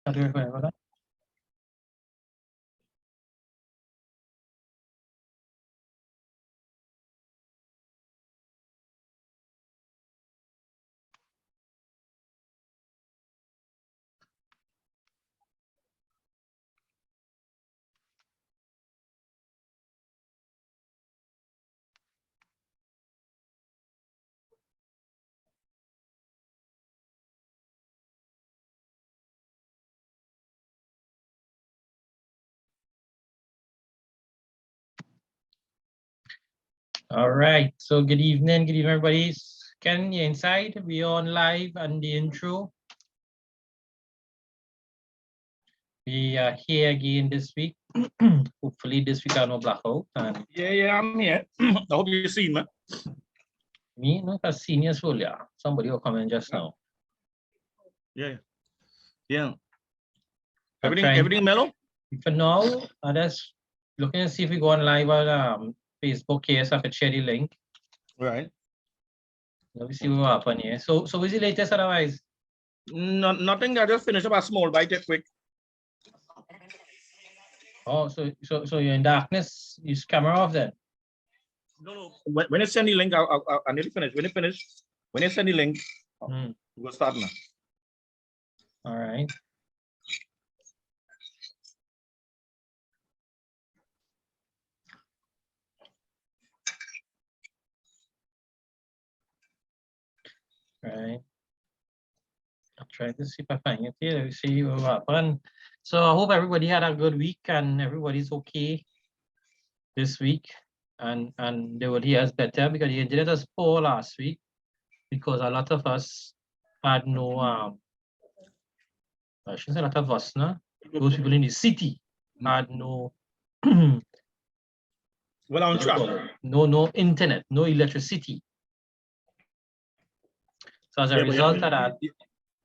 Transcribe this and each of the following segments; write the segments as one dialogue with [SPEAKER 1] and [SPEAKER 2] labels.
[SPEAKER 1] How do I go about that? All right. So good evening, everybody. Ken, you inside? We on live and the intro. We are here again this week. Hopefully this week I no blackout. And
[SPEAKER 2] yeah, I'm here. I hope you see me.
[SPEAKER 1] me, no, because seniors will, yeah. Somebody will come in just now.
[SPEAKER 2] Yeah. Everything mellow?
[SPEAKER 1] For now, I just looking to see if we go on live on Facebook here, so I could share the link.
[SPEAKER 2] Right.
[SPEAKER 1] Let me see what happened here. So what's the latest otherwise?
[SPEAKER 2] Nothing. I just finished up a small bite quick.
[SPEAKER 1] Oh, so you're in darkness. Use camera off then.
[SPEAKER 2] No. When you send the link, I need to finish. When you send the link, we'll start now.
[SPEAKER 1] All right. Right. I'll try to see if I find it here. We see what happened. So I hope everybody had a good week and everybody's okay this week. And they will hear us better because the internet was poor last week because a lot of us had no I shouldn't say a lot of us, no? Those people in the city had no
[SPEAKER 2] well on track.
[SPEAKER 1] No internet, no electricity. So as a result of that,
[SPEAKER 2] you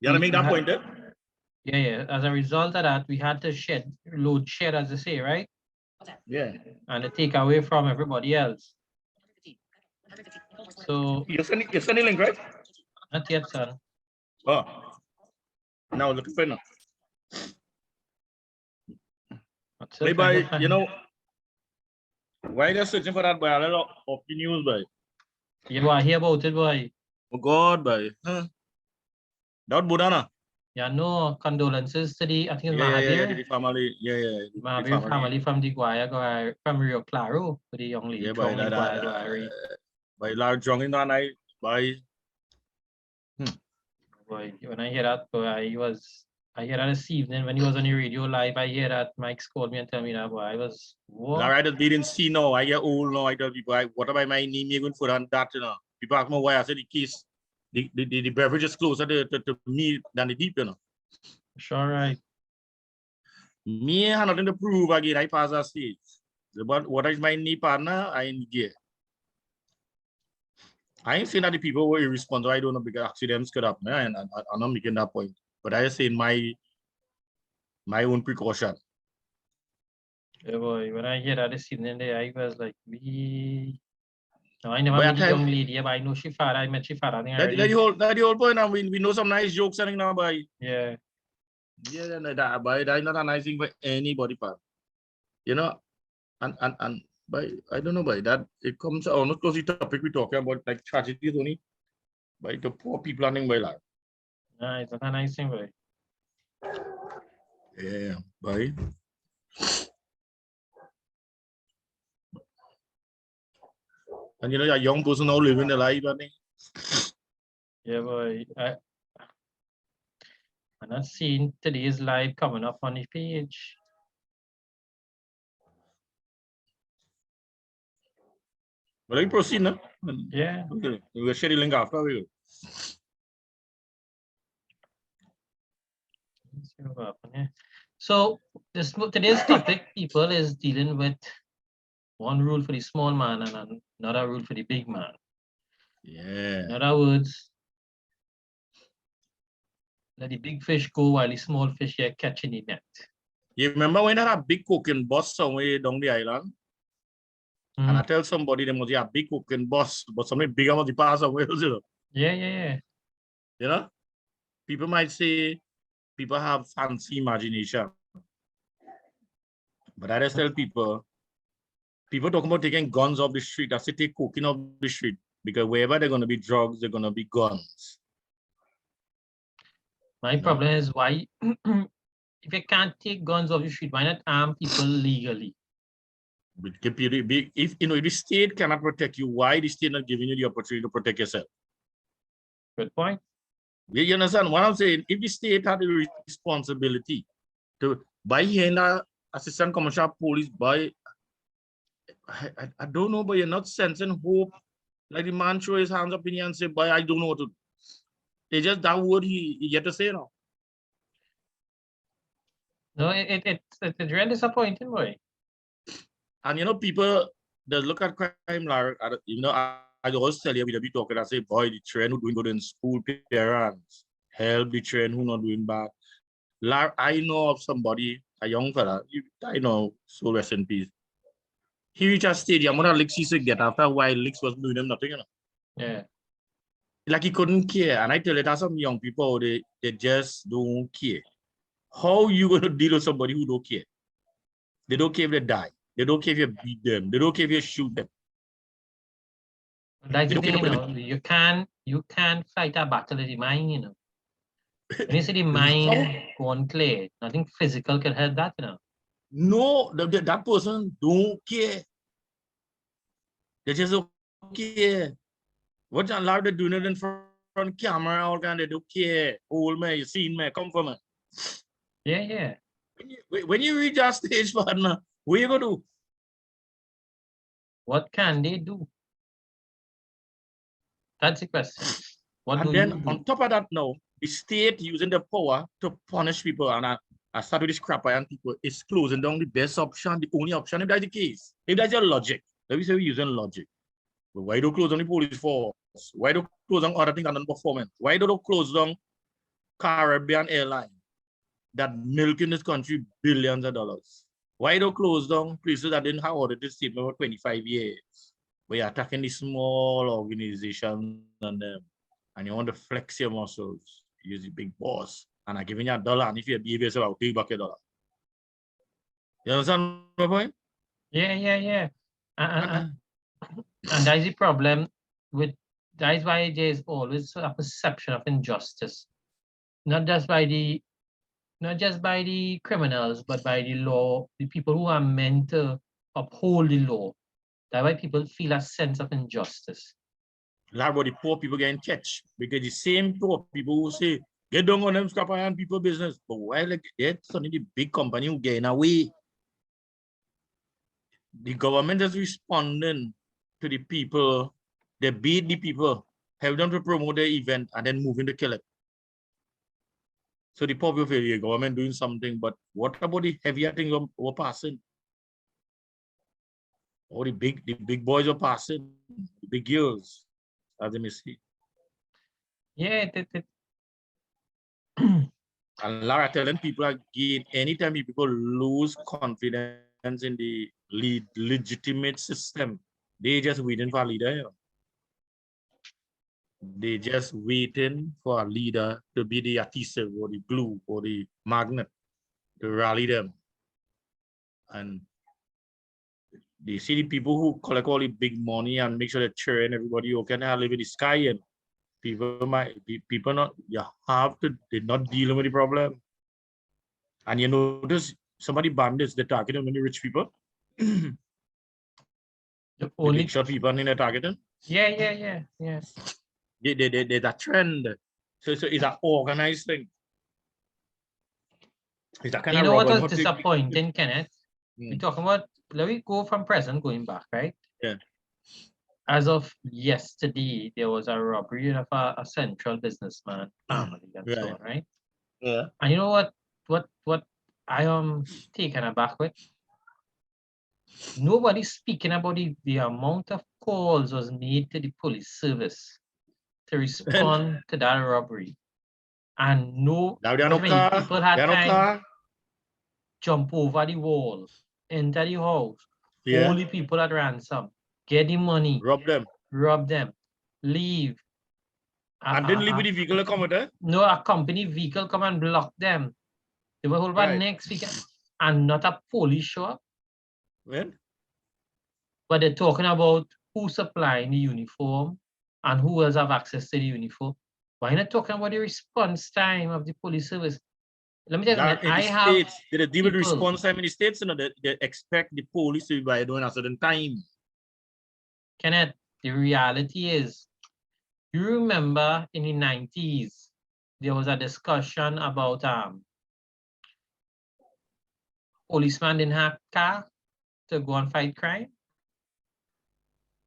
[SPEAKER 2] gotta make that point there.
[SPEAKER 1] Yeah. As a result of that, we had to load shed, as they say, right?
[SPEAKER 2] Yeah.
[SPEAKER 1] And to take away from everybody else. So
[SPEAKER 2] you're sending link, right?
[SPEAKER 1] Not yet, son.
[SPEAKER 2] Oh. Now looking for now. Maybe you know why they're searching for that by a lot of the news, boy.
[SPEAKER 1] You want to hear about it, boy?
[SPEAKER 2] Oh God, boy. Huh? That Budana.
[SPEAKER 1] Yeah, no condolences to the, I think it's
[SPEAKER 2] Mahathir.
[SPEAKER 1] Mahathir.
[SPEAKER 2] The family,
[SPEAKER 1] The Mahathir family from the Guaya, from Rio Claro, for the young lady
[SPEAKER 2] by large young in that night, by.
[SPEAKER 1] Boy, when I hear that, boy, I hear that this evening when he was on the radio live. I hear that Mike called me and tell me that, boy, I was what?
[SPEAKER 2] I just didn't see now. I get old now. I tell people, what about my name? You're going for that, you know. People ask me why I said the case, the beverage is closer to me than the deep, you know.
[SPEAKER 1] Sure, right.
[SPEAKER 2] Me have nothing to prove again. I pass that stage. But what is my knee partner? I ain't gay. I ain't saying that the people were irresponsible. I don't know because accidents could happen, and I'm not making that point. But I say my own precaution.
[SPEAKER 1] Yeah, boy, when I hear that this evening, I was like, no, I never met the young lady, but I know she father. I met she father.
[SPEAKER 2] That's the whole point. And we know some nice jokes selling now, boy.
[SPEAKER 1] Yeah.
[SPEAKER 2] Yeah, that's not a nice thing for anybody, part. You know, and by I don't know by that it comes almost close to the topic we're talking about, like tragedies only by the poor people running by life.
[SPEAKER 1] Nah, it's not a nice thing, boy.
[SPEAKER 2] Yeah, boy. And you know, a young person now living the life, I think.
[SPEAKER 1] Yeah, boy. I'm not seeing today's live coming up on the page.
[SPEAKER 2] Well, let me proceed now.
[SPEAKER 1] Yeah.
[SPEAKER 2] Okay. We'll share the link after we go.
[SPEAKER 1] So today's topic, people, is dealing with one rule for the small man and another rule for the big man.
[SPEAKER 2] Yeah.
[SPEAKER 1] In other words, let the big fish go while the small fish are catching the net.
[SPEAKER 2] You remember when I had a big cooking bus somewhere down the island? And I tell somebody there must be a big cooking bus, but something bigger must be passed away.
[SPEAKER 1] Yeah.
[SPEAKER 2] You know? People might say, people have fancy imagination. But I just tell people talking about taking guns off the street, I say take cocaine off the street, because wherever they're going to be drugs, they're going to be guns.
[SPEAKER 1] My problem is why, if you can't take guns off the street, why not arm people legally?
[SPEAKER 2] If if the state cannot protect you, why the state not giving you the opportunity to protect yourself?
[SPEAKER 1] Good point.
[SPEAKER 2] You understand what I'm saying? If the state had the responsibility to buy here assistant commissioner police, buy, I don't know, but you're not sensing hope. Like the man throw his hands up in here and say, boy, I don't know what to do. It's just that word he get to say now.
[SPEAKER 1] No, it's really disappointing, boy.
[SPEAKER 2] And people, they look at crime, like, I always tell you, we be talking, I say, boy, the train who doing good in school, parents, help the train who not doing bad. I know of somebody, a young fella, I know, so rest in peace. He reached a stadium, what Licks used to get after a while, Licks was doing him nothing,
[SPEAKER 1] Yeah.
[SPEAKER 2] Like he couldn't care. And I tell you, that's some young people, they just don't care. How you going to deal with somebody who don't care? They don't care if they die. They don't care if you beat them. They don't care if you shoot them.
[SPEAKER 1] That's the thing, you can't fight a battle of the mind, When you say the mind gone clear, nothing physical can help that,
[SPEAKER 2] No, that person don't care. They just don't care. What's allowed to do it in front camera, all kind, they don't care. Hold me, you seen me, come for me.
[SPEAKER 1] Yeah.
[SPEAKER 2] When you reach that stage, partner, what you gonna do?
[SPEAKER 1] What can they do? That's the question.
[SPEAKER 2] And then on top of that now, the state using the power to punish people, and I start with this crap and people is closing down the best option, the only option, if that's the case. If that's your logic, let me say we're using logic. But why do close down the police force? Why do close down other things and performance? Why do close down Caribbean Airlines that milk in this country billions of dollars? Why do close down places that didn't have audited statement for 25 years? We are attacking the small organizations and them. And you want to flex your muscles, use the big boss, and I'm giving you $1, and if you behave yourself, I'll take back $1. You understand my point?
[SPEAKER 1] Yeah. And that's the problem that is why there is always a perception of injustice, not just by the criminals, but by the law, the people who are meant to uphold the law. That's why people feel a sense of injustice.
[SPEAKER 2] Like what the poor people getting catch, because the same poor people who say, get down on them scrap iron people business, but why like that's only the big company who getting away? The government is responding to the people, they beat the people, help them to promote the event, and then moving to kill it. So the poor people feel the government doing something, but what about the heavier things we're passing? Or the big boys are passing, the big girls, as they may see.
[SPEAKER 1] Yeah,
[SPEAKER 2] And Lara telling people again, anytime people lose confidence in the legitimate system, they just waiting for a leader. They just waiting for a leader to be the adhesive or the glue or the magnet to rally them. And they see the people who collect all the big money and make sure they're cheering everybody okay and live in the sky, and people not, you have to, they're not dealing with the problem. And you notice somebody bandits, they're targeting many rich people.
[SPEAKER 1] the only
[SPEAKER 2] short people in the targeting.
[SPEAKER 1] Yeah.
[SPEAKER 2] There's a trend. So it's an organized thing. It's that kind
[SPEAKER 1] you
[SPEAKER 2] of
[SPEAKER 1] know what was disappointing, Kenneth? We're talking about, let me go from present going back, right?
[SPEAKER 2] Yeah.
[SPEAKER 1] As of yesterday, there was a robbery of a central businessman family and so on, right?
[SPEAKER 2] Yeah.
[SPEAKER 1] And you know what I am taken aback with? Nobody's speaking about the amount of calls was made to the police service to respond to that robbery. And people had time jump over the wall, enter the house, hold the people at ransom, get the money,
[SPEAKER 2] rob them,
[SPEAKER 1] leave.
[SPEAKER 2] And didn't leave with the vehicle to come with her?
[SPEAKER 1] No, a company vehicle come and block them. They were hold
[SPEAKER 2] Right.
[SPEAKER 1] next weekend, and not a police show up.
[SPEAKER 2] When?
[SPEAKER 1] But they're talking about who supplying the uniform and who else have access to the uniform. Why not talking about the response time of the police service? Let me tell you,
[SPEAKER 2] In
[SPEAKER 1] I
[SPEAKER 2] the
[SPEAKER 1] have
[SPEAKER 2] States, they deal with
[SPEAKER 1] people-
[SPEAKER 2] response time in the States, you know, they expect the police to be by doing a certain time.
[SPEAKER 1] Kenneth, the reality is, you remember in the 90s, there was a discussion about policeman didn't have car to go and fight crime.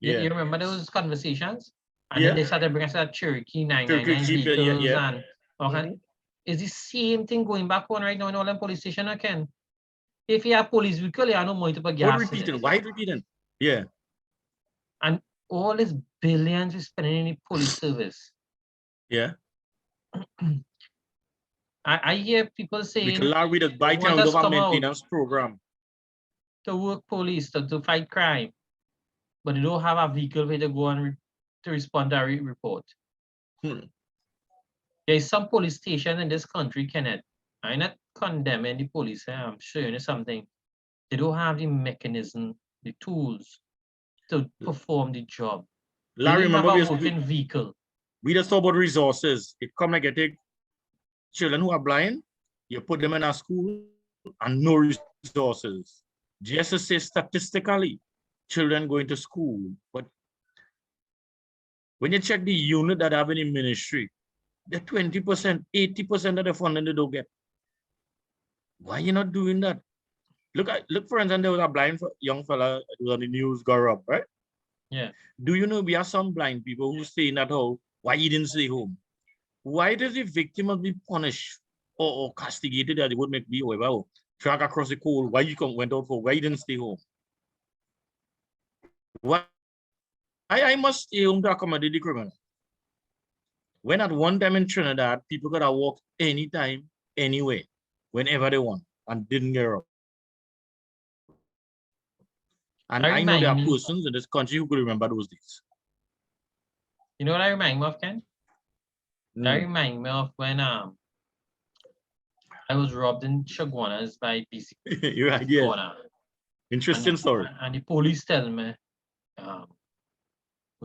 [SPEAKER 2] Yeah.
[SPEAKER 1] You remember those conversations? And
[SPEAKER 2] Yeah.
[SPEAKER 1] then they started bringing us that Cherokee 999
[SPEAKER 2] Jeep, yeah,
[SPEAKER 1] vehicles
[SPEAKER 2] yeah.
[SPEAKER 1] and all kind. Is the same thing going back on right now in all them police stations again? If you have police vehicle, you have no money to put
[SPEAKER 2] What
[SPEAKER 1] gas in it.
[SPEAKER 2] repeating? Why repeating? Yeah.
[SPEAKER 1] And all this billions we spending in the police service.
[SPEAKER 2] Yeah.
[SPEAKER 1] I hear people saying
[SPEAKER 2] Because we just buy
[SPEAKER 1] want
[SPEAKER 2] things
[SPEAKER 1] us
[SPEAKER 2] out of
[SPEAKER 1] come
[SPEAKER 2] our
[SPEAKER 1] out.
[SPEAKER 2] maintenance program.
[SPEAKER 1] to work police to fight crime, but they don't have a vehicle where to go and to respond to a report.
[SPEAKER 2] Hmm.
[SPEAKER 1] There is some police station in this country, Kenneth. I'm not condemning the police. I'm showing you something. They don't have the mechanism, the tools to perform the job.
[SPEAKER 2] Larry,
[SPEAKER 1] they don't
[SPEAKER 2] remember
[SPEAKER 1] have a working vehicle.
[SPEAKER 2] we just talk about resources. It come like you take children who are blind, you put them in a school and no resources. Just to say statistically, children going to school, but when you check the unit that have in ministry, the 20%, 80% of the funding they don't get. Why you not doing that? Look, for instance, there was a blind young fella who was on the news, Gaurav, right?
[SPEAKER 1] Yeah.
[SPEAKER 2] Do you know we have some blind people who stay in that home? Why he didn't stay home? Why does the victim must be punished or castigated that it would make me whoever track across the coal? Why you went out for? Why you didn't stay home? Why I must stay home to accommodate the criminal? When at one time in Trinidad, people could have walked anytime, anywhere, whenever they want, and didn't get robbed. And I know there are persons in this country who could remember those days.
[SPEAKER 1] You know what I remind me of, Ken? That remind me of when I was robbed in Chaguanas by BC.
[SPEAKER 2] You're right, yeah. Interesting story.
[SPEAKER 1] And the police tell me, what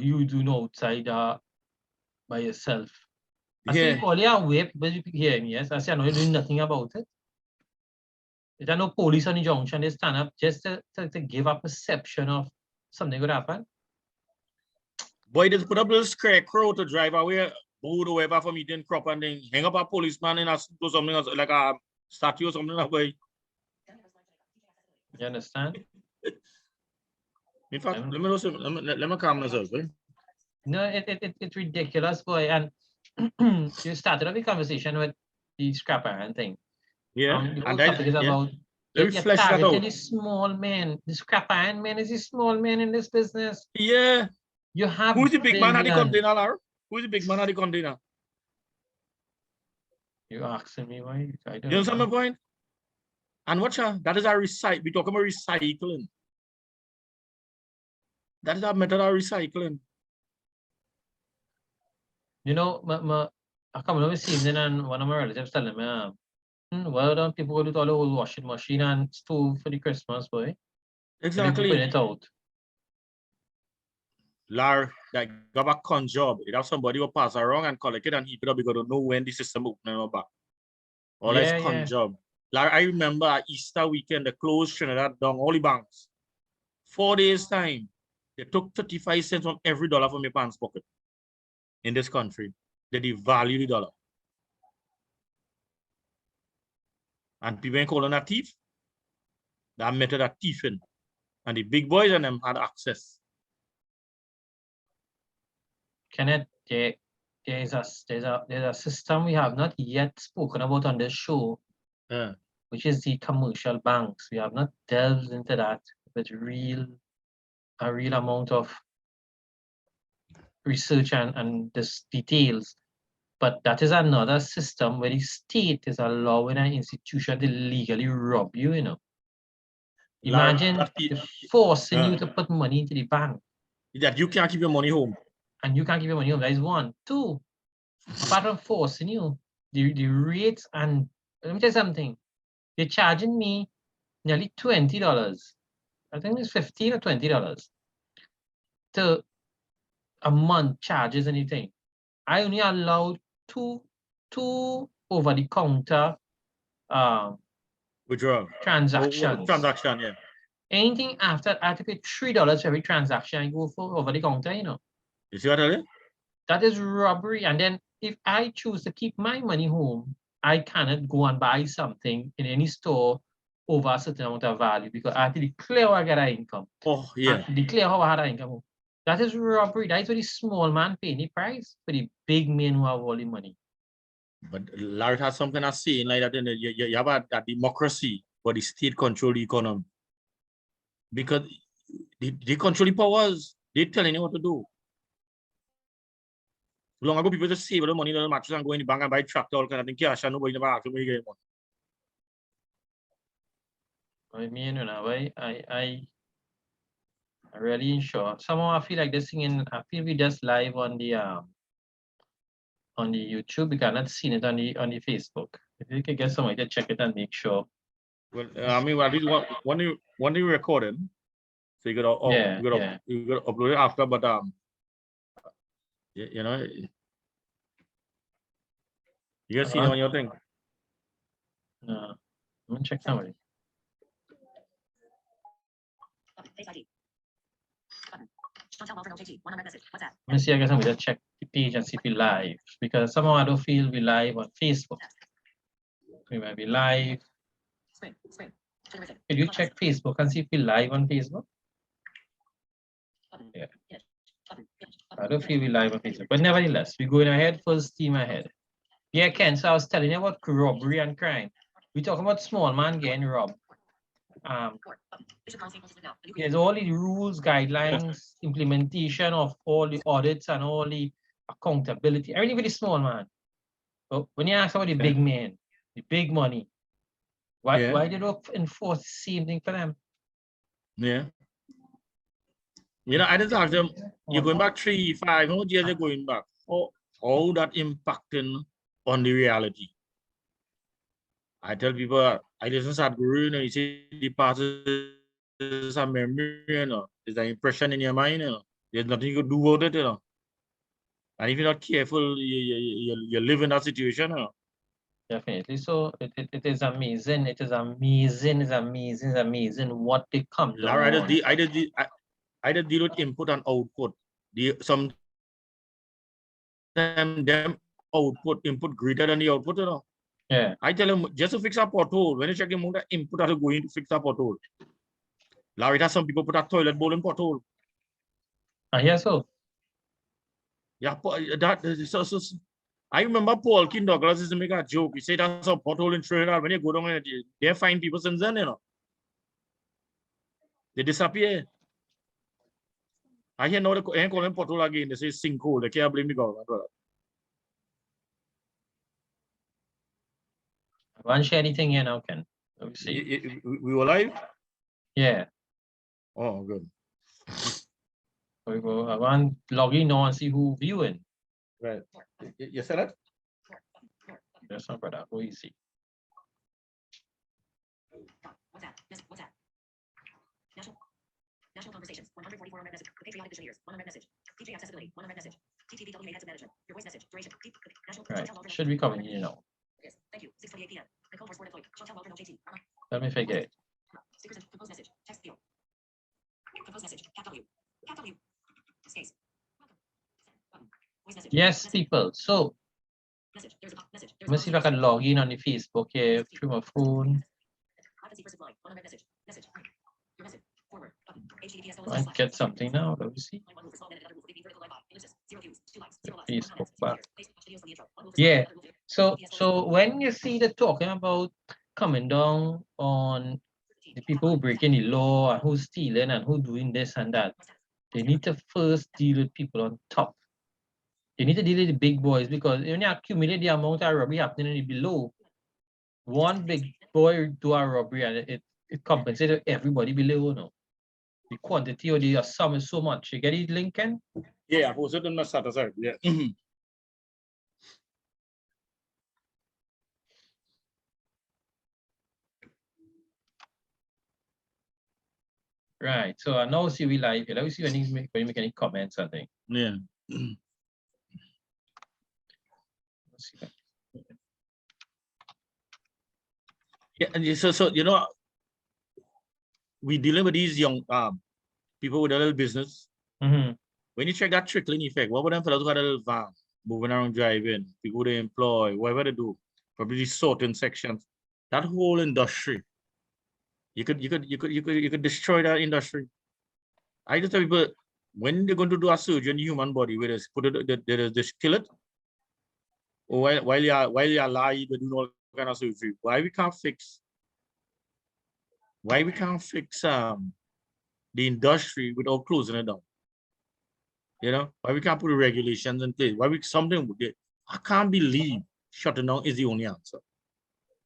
[SPEAKER 1] you doing outside by yourself? I say, call you away, but you hear me, yes? I say, I know you're doing nothing about it. There's no police on the junction, they stand up just to give a perception of something could happen.
[SPEAKER 2] Boy, they put up a little scarecrow to drive away, boat or whatever from eating crop and then hang up a policeman in a something else, like a statue or something that way.
[SPEAKER 1] You understand?
[SPEAKER 2] In fact, let me calm myself. Eh?
[SPEAKER 1] No, it's ridiculous, boy. And you started off the conversation with the scrap iron thing.
[SPEAKER 2] Yeah.
[SPEAKER 1] The whole topic is about you're targeting the small man. The scrap iron man is the small man in this business.
[SPEAKER 2] Yeah.
[SPEAKER 1] You have
[SPEAKER 2] who's the big man at the container, Lar? Who's the big man at the container?
[SPEAKER 1] You're asking me why? I don't
[SPEAKER 2] you understand my point? And watch out, that is our recycle. We talk about recycling. That is our method of recycling.
[SPEAKER 1] You know, I come over this evening and one of my relatives telling me, well done, people go to all the whole washing machine and stove for the Christmas, boy.
[SPEAKER 2] Exactly.
[SPEAKER 1] Put it out.
[SPEAKER 2] Lar, that got a con job. It have somebody will pass around and collect it and heap it up because they don't know when the system opening or back. All that's con job. Lar, I remember at Easter weekend, they closed Trinidad down, all the banks. 4 days time, they took 35 cents from every dollar from your pants pocket. In this country, they devalue the dollar. And people ain't calling that thief. That method of thieving. And the big boys and them had access.
[SPEAKER 1] Kenneth, there's a system we have not yet spoken about on this show, which is the commercial banks. We have not delved into that with a real amount of research and this details. But that is another system where the state is allowing an institution to legally rob you, you know. Imagine forcing you to put money into the bank.
[SPEAKER 2] That you can't keep your money home.
[SPEAKER 1] And you can't keep your money home. That is one. Two, apart from forcing you, the rates, and let me tell you something, they're charging me nearly $20. I think it's $15 or $20 to a month charges anything. I only allowed two over the counter
[SPEAKER 2] Withdrawal.
[SPEAKER 1] transactions.
[SPEAKER 2] Transaction, yeah.
[SPEAKER 1] Anything after, I have to pay $3 for every transaction I go for over the counter, you know.
[SPEAKER 2] You see what I mean?
[SPEAKER 1] That is robbery. And then if I choose to keep my money home, I cannot go and buy something in any store over a certain amount of value because I have to declare how I get that income.
[SPEAKER 2] Oh, yeah.
[SPEAKER 1] Declare how I had that income. That is robbery. That is what the small man paying the price for the big men who have all the money.
[SPEAKER 2] But Larry has some kind of saying like that. You have a democracy, but the state control the economy. Because they control the powers. They're telling you what to do. Long ago, people just save the money in the mattress and go in the bank and buy tractor, all kind of thing, cash, and nobody never ask them where you get money.
[SPEAKER 1] I mean, you know, I really ain't sure. Somehow I feel like this thing I feel we just live on the YouTube. We cannot see it on the Facebook. If you could get somebody to check it and make sure.
[SPEAKER 2] Well, I mean, at least when you recording, so you gotta you gotta upload it after, but you know, you guys see it on your thing.
[SPEAKER 1] No, I'm gonna check somebody. Let me see, I guess I'm gonna check the page and see if we live, because somehow I don't feel we live on Facebook. We might be live. Can you check Facebook and see if we live on Facebook? Yeah. I don't feel we live on Facebook, but nevertheless, we're going ahead, full steam ahead. Yeah, Ken, so I was telling you about robbery and crime. We're talking about small man getting robbed. There's all the rules, guidelines, implementation of all the audits and all the accountability, everything for the small man. But when you ask about the big man, the big money, why they don't enforce the same thing for them?
[SPEAKER 2] Yeah. You know, I just asked them, you're going back 3, 5, how much years are going back? How that impacting on the reality? I tell people, I listen to Sadhguru, you know, you see the past is a memory, you know, it's an impression in your mind, you know. There's nothing you can do about it, you know. And if you're not careful, you live in that situation, you know.
[SPEAKER 1] Definitely. So it is amazing. It is amazing. It's amazing. It's amazing what they come to.
[SPEAKER 2] I just deal with input and output. Sometimes them input greater than the output, you know.
[SPEAKER 1] Yeah.
[SPEAKER 2] I tell them just to fix a pothole. When you check the amount of input that is going to fix a pothole. Larry, has some people put a toilet bowl in pothole.
[SPEAKER 1] I hear so.
[SPEAKER 2] Yeah, so I remember Paul King Douglas used to make a joke. He said that's a pothole in Trinidad. When you go down, they find people since then, you know. They disappear. I hear now they ain't calling pothole again. They say sinkhole. They can't blame the government.
[SPEAKER 1] I won't share anything here now, Ken. Let me see.
[SPEAKER 2] We were live?
[SPEAKER 1] Yeah.
[SPEAKER 2] Oh, good.
[SPEAKER 1] We go. I want to log in now and see who viewing.
[SPEAKER 2] Right. You said that?
[SPEAKER 1] That's not brother. Who is he? National conversations, 144 message, the patriotic visionaries, 1 message, DJ accessibility, 1 message, TTVWA heads of management, your voice message, duration, right, should be coming in now. Yes, thank you, 6:28 p.m. Nicole for sport deployed, Chantal Walker, no JT. Let me figure it. Stickers and compose message, text field. Compose message, cap W, space. Voice message. Yes, people, so let me see if I can log in on the Facebook here through my phone. I get something now. Let me see. Facebook back. Yeah. So when you see the talking about coming down on the people who breaking the law and who's stealing and who doing this and that, they need to first deal with people on top. They need to deal with the big boys, because when you accumulate the amount of robbery happening in the below, one big boy do a robbery and it compensates everybody below now. The quantity or the sum is so much. You get it, Lincoln?
[SPEAKER 2] Yeah, I posted on my status. Yeah.
[SPEAKER 1] Right. So I now see we live here. Let me see when you make any comments, I think.
[SPEAKER 2] Yeah.
[SPEAKER 1] Let's see that.
[SPEAKER 2] Yeah, and so you know, we dealing with these young people with a little business.
[SPEAKER 1] Mhm.
[SPEAKER 2] When you check that trickling effect, what would them fellas who got a little van, moving around driving, people they employ, whatever they do, probably these certain sections, that whole industry, you could destroy that industry. I just tell people when they're going to do a surgery in the human body, where they put it, they kill it, or while you're alive, they do all kind of surgery. Why we can't fix the industry without closing it down? You know, why we can't put the regulations in place? Why we something with it? I can't believe shutting down is the only answer.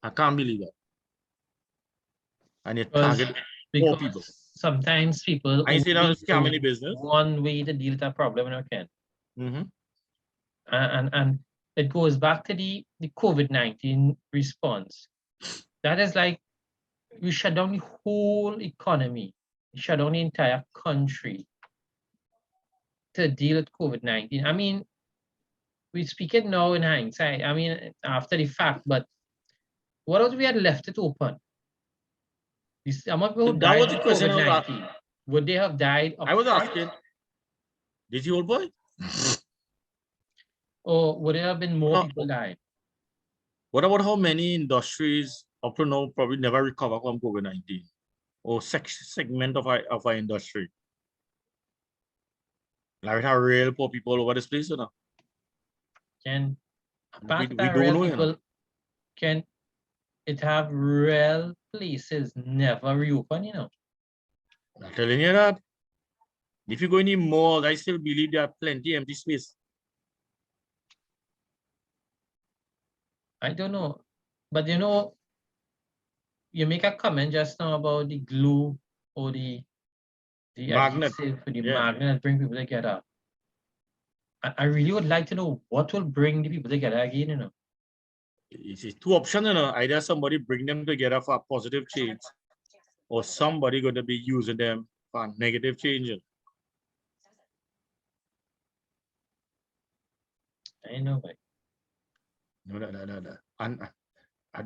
[SPEAKER 2] I can't believe that. And it target more people.
[SPEAKER 1] Sometimes people
[SPEAKER 2] I say that it's scam any business.
[SPEAKER 1] one way to deal with that problem, and can.
[SPEAKER 2] Mm-hmm.
[SPEAKER 1] And it goes back to the COVID-19 response. That is like you shut down the whole economy, you shut down the entire country to deal with COVID-19. I mean, we speak it now in hindsight. I mean, after the fact, but what else we had left it open? How much people
[SPEAKER 2] That was
[SPEAKER 1] died
[SPEAKER 2] the
[SPEAKER 1] of
[SPEAKER 2] question I was
[SPEAKER 1] COVID-19? Would they have died of
[SPEAKER 2] I was
[SPEAKER 1] heart?
[SPEAKER 2] asking, did you old boy?
[SPEAKER 1] Or would there have been more people dying?
[SPEAKER 2] What about how many industries up to now probably never recover from COVID-19 or segment of our industry? Like how real poor people all over this place, you know?
[SPEAKER 1] Can
[SPEAKER 2] We don't know, you know?
[SPEAKER 1] Can it have real places never reopen, you know?
[SPEAKER 2] I'm telling you that. If you go in the mall, I still believe there are plenty empty space.
[SPEAKER 1] I don't know. But you know, you make a comment just now about the glue or the
[SPEAKER 2] Magnet.
[SPEAKER 1] adhesive for the magnet that bring people together. I really would like to know what will bring the people together again, you know.
[SPEAKER 2] It's two options, you know. Either somebody bring them together for a positive change, or somebody going to be using them for negative change.
[SPEAKER 1] I know, right?
[SPEAKER 2] No. And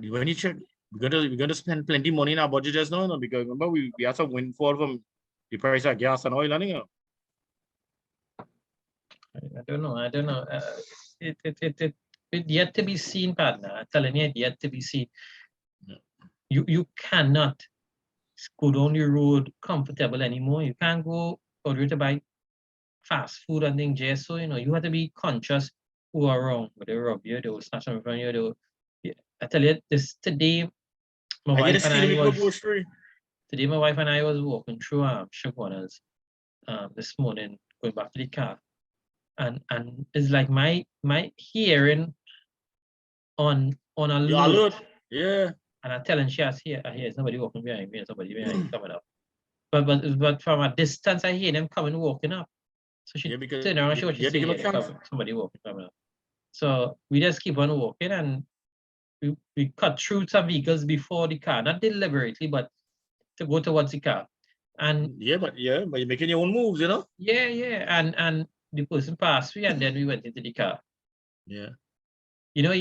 [SPEAKER 2] when you check, we're gonna spend plenty money in our budget just now, you know, because remember we had some windfall from the price of gas and oil, you know.
[SPEAKER 1] I don't know. It yet to be seen, partner. I'm telling you, it yet to be seen.
[SPEAKER 2] Yeah.
[SPEAKER 1] You cannot go down the road comfortable anymore. You can't go order to buy fast food and things just so, you know, you have to be conscious who are wrong. Whether they rob you, they will snatch something from you, they will, I tell you, today, my wife and I was walking through Chaguanas this morning, going back to the car. And it's like my hearing on alert.
[SPEAKER 2] Yeah.
[SPEAKER 1] And I'm telling she has here, I hear somebody walking behind me and somebody behind me coming up. But from a distance, I hear them coming walking up. So she turned around and she see somebody walking coming up. So we just keep on walking and we cut through some vehicles before the car, not deliberately, but to go towards the car. And
[SPEAKER 2] but you're making your own moves, you know?
[SPEAKER 1] Yeah. And the person passed me and then we went into the car.
[SPEAKER 2] Yeah.
[SPEAKER 1] You know,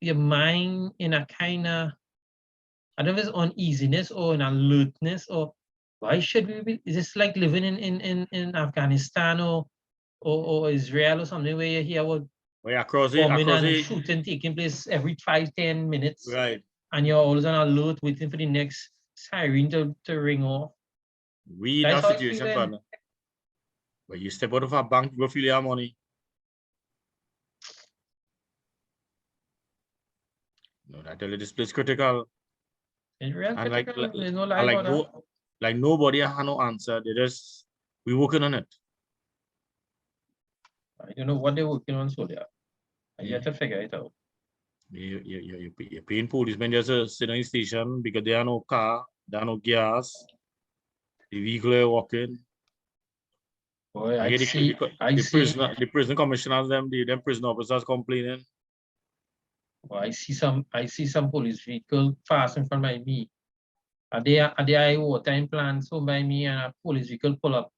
[SPEAKER 1] your mind in a kind of, I don't know if it's uneasiness or an alertness, or why should we be, is this like living in Afghanistan or Israel or something where you hear what shooting taking place every 5-10 minutes,
[SPEAKER 2] right?
[SPEAKER 1] And you're always on alert waiting for the next siren to ring off.
[SPEAKER 2] We in that situation, partner. But you step out of our bank, you go feel your money. No, I tell you, this place critical.
[SPEAKER 1] It's real
[SPEAKER 2] and
[SPEAKER 1] critical. There's no lie about that.
[SPEAKER 2] Like nobody had no answer. We working on it.
[SPEAKER 1] I don't know what they're working on, so there. I yet to figure it out.
[SPEAKER 2] You're paying policemen just to sit on the station because there are no car, there are no gas. The vehicle are walking.
[SPEAKER 1] Boy,
[SPEAKER 2] the prison commissioners, them prison officers complaining.
[SPEAKER 1] Well, I see some police vehicle fast in front of me. At the wartime plan, so by me and a police vehicle pull up.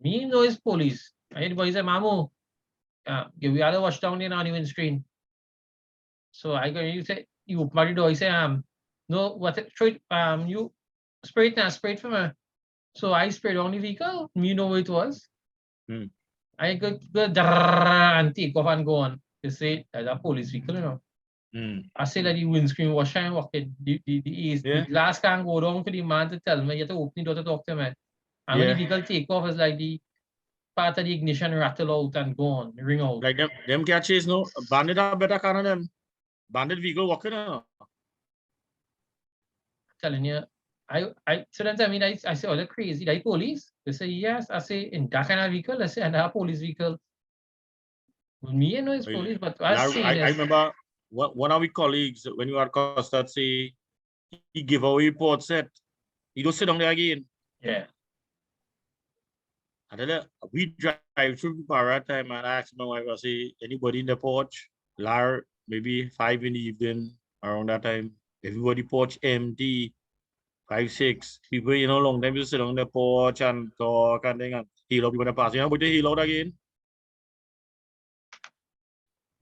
[SPEAKER 1] Me know it's police. Everybody say, Mamu, we had to watch down there on the windscreen. So I go, you say, you open my door, I say, no, what, you spray it now, spray it for me. So I sprayed on the vehicle, you know what it was. I go and take off and go on. They say, that's a police vehicle, you know. I say that the windscreen washer and walking, the glass can't go down for the man to tell me, you have to open the door to talk to me. And when the vehicle take off, it's like the part of the ignition rattle out and go on, ring out.
[SPEAKER 2] Like them can't chase no bandit are better kind of them. Bandit vehicle walking now.
[SPEAKER 1] Telling you, so then tell me that I say, oh, they're crazy, like police. They say, yes. I say, in that kind of vehicle, I say, and a police vehicle. Well, me, I know it's police, but
[SPEAKER 2] I remember one of our colleagues when you are Costa say he give away port set. He don't sit down there again.
[SPEAKER 1] Yeah.
[SPEAKER 2] And then we drive through Para time and I asked my wife, I say, anybody in the porch? Maybe 5 in the evening around that time. Everybody porch empty. 5, 6 people, you know, long time you sit on the porch and talk and then heal out people that pass. You know, but they heal out again.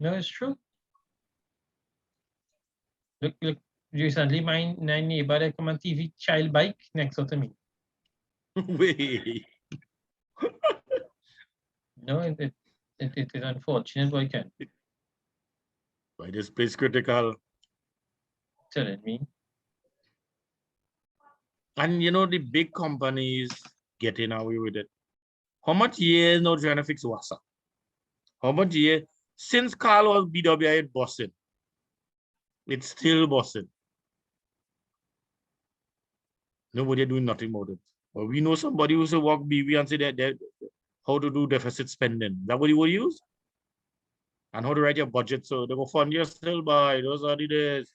[SPEAKER 1] No, it's true. Look, recently my neighbor they come on TV child bike next to me.
[SPEAKER 2] Wait.
[SPEAKER 1] No, it is unfortunate, but I can.
[SPEAKER 2] Why this place critical?
[SPEAKER 1] Telling me.
[SPEAKER 2] And you know, the big companies getting away with it. How much years now trying to fix WhatsApp? How much years? Since Carl was BWI in Boston, it's still Boston. Nobody doing nothing about it. But we know somebody who's a work BB and say that how to do deficit spending. That what you will use? And how to write your budget. So they go fund yourself by those are the days.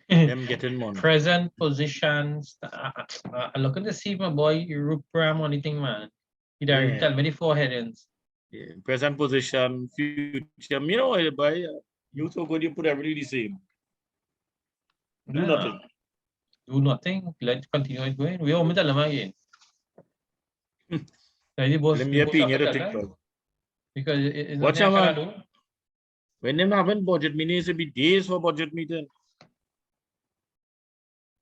[SPEAKER 2] Them getting money.
[SPEAKER 1] Present positions. I'm looking to see my boy Rupram or anything, man. He tell me the 4 headings.
[SPEAKER 2] Yeah. Present position, future. You know, boy, you so good, you put everything the same. Do nothing.
[SPEAKER 1] Do nothing. Let's continue it going. We all tell them again. Because it's
[SPEAKER 2] what do. When them having budget meetings, it be days for budget meeting.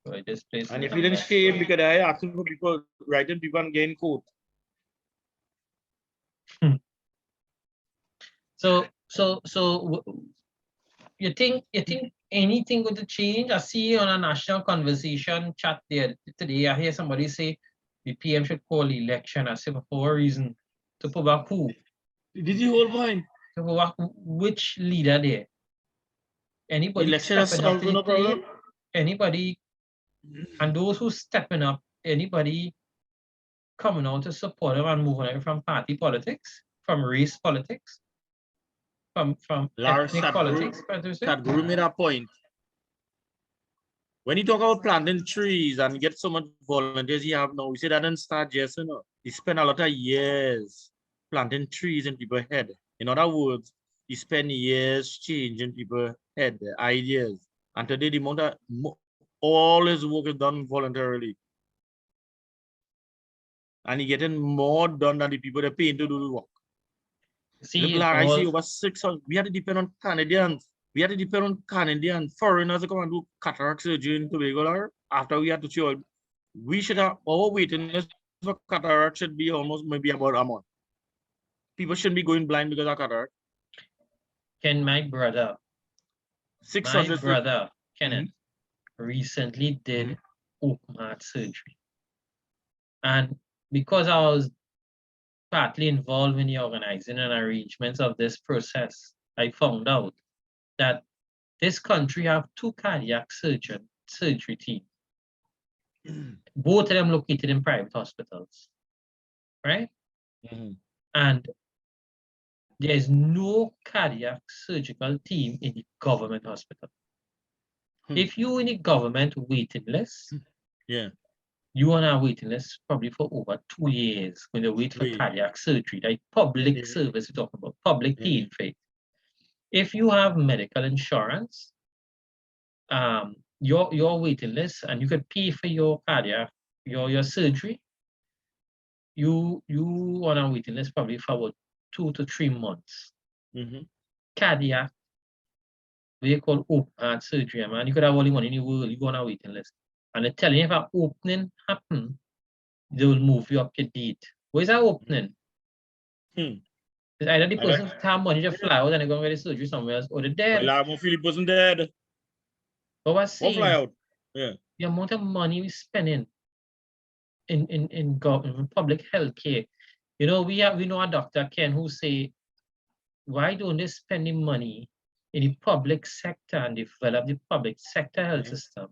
[SPEAKER 1] So this place
[SPEAKER 2] and if you didn't shame, because I asked for people writing people and getting code.
[SPEAKER 1] So you think anything going to change? I see on a national conversation chat there today. I hear somebody say the PM should call election. I say for a reason to put back who?
[SPEAKER 2] This is the whole point.
[SPEAKER 1] To put back which leader there? Anybody
[SPEAKER 2] election
[SPEAKER 1] stepping up to the
[SPEAKER 2] no
[SPEAKER 1] plate?
[SPEAKER 2] problem.
[SPEAKER 1] Anybody, and those who stepping up, anybody coming out to support them and moving away from party politics, from race politics, from ethnic politics.
[SPEAKER 2] Sadhguru made a point. When you talk about planting trees and get so much volunteers you have now, we say that didn't start just, you know. You spend a lot of years planting trees in people's head. In other words, you spend years changing people's head, their ideas. And today, the amount of all his work is done voluntarily. And you're getting more done than the people that pay to do the work.
[SPEAKER 1] See,
[SPEAKER 2] I see over 600. We had to depend on Canadians. We had to depend on Canadian foreigners to come and do cataract surgery in Tobago. After we had to show, we should have our waiting list for cataract should be almost maybe about a month. People shouldn't be going blind because of cataract.
[SPEAKER 1] Can my brother,
[SPEAKER 2] 600
[SPEAKER 1] my brother, Kenneth, recently did open heart surgery. And because I was partly involved in the organizing and arrangements of this process, I found out that this country have 2 cardiac surgery teams. Both of them located in private hospitals, right? And there's no cardiac surgical team in the government hospital. If you in the government waiting list, you on a waiting list probably for over 2 years when they wait for cardiac surgery, like public service we're talking about, public paid for it. If you have medical insurance, your waiting list, and you could pay for your cardiac, your surgery. You on a waiting list probably for about 2 to 3 months.
[SPEAKER 2] Mm-hmm.
[SPEAKER 1] Cardiac, we call open heart surgery, man. You could have all the money in the world, you go on a waiting list. And they're telling you if an opening happen, they will move you up your date. What is that opening?
[SPEAKER 2] Hmm.
[SPEAKER 1] It's either the
[SPEAKER 2] I like-
[SPEAKER 1] person have money to fly out and they're going to get the surgery somewhere else, or they're dead.
[SPEAKER 2] Well, Larmo Philip wasn't dead.
[SPEAKER 1] But what's
[SPEAKER 2] What fly
[SPEAKER 1] saying,
[SPEAKER 2] out? Yeah.
[SPEAKER 1] the amount of money we're spending in government, public health care. You know, we know a Dr. Ken who say, why don't they spend the money in the public sector and develop the public sector health system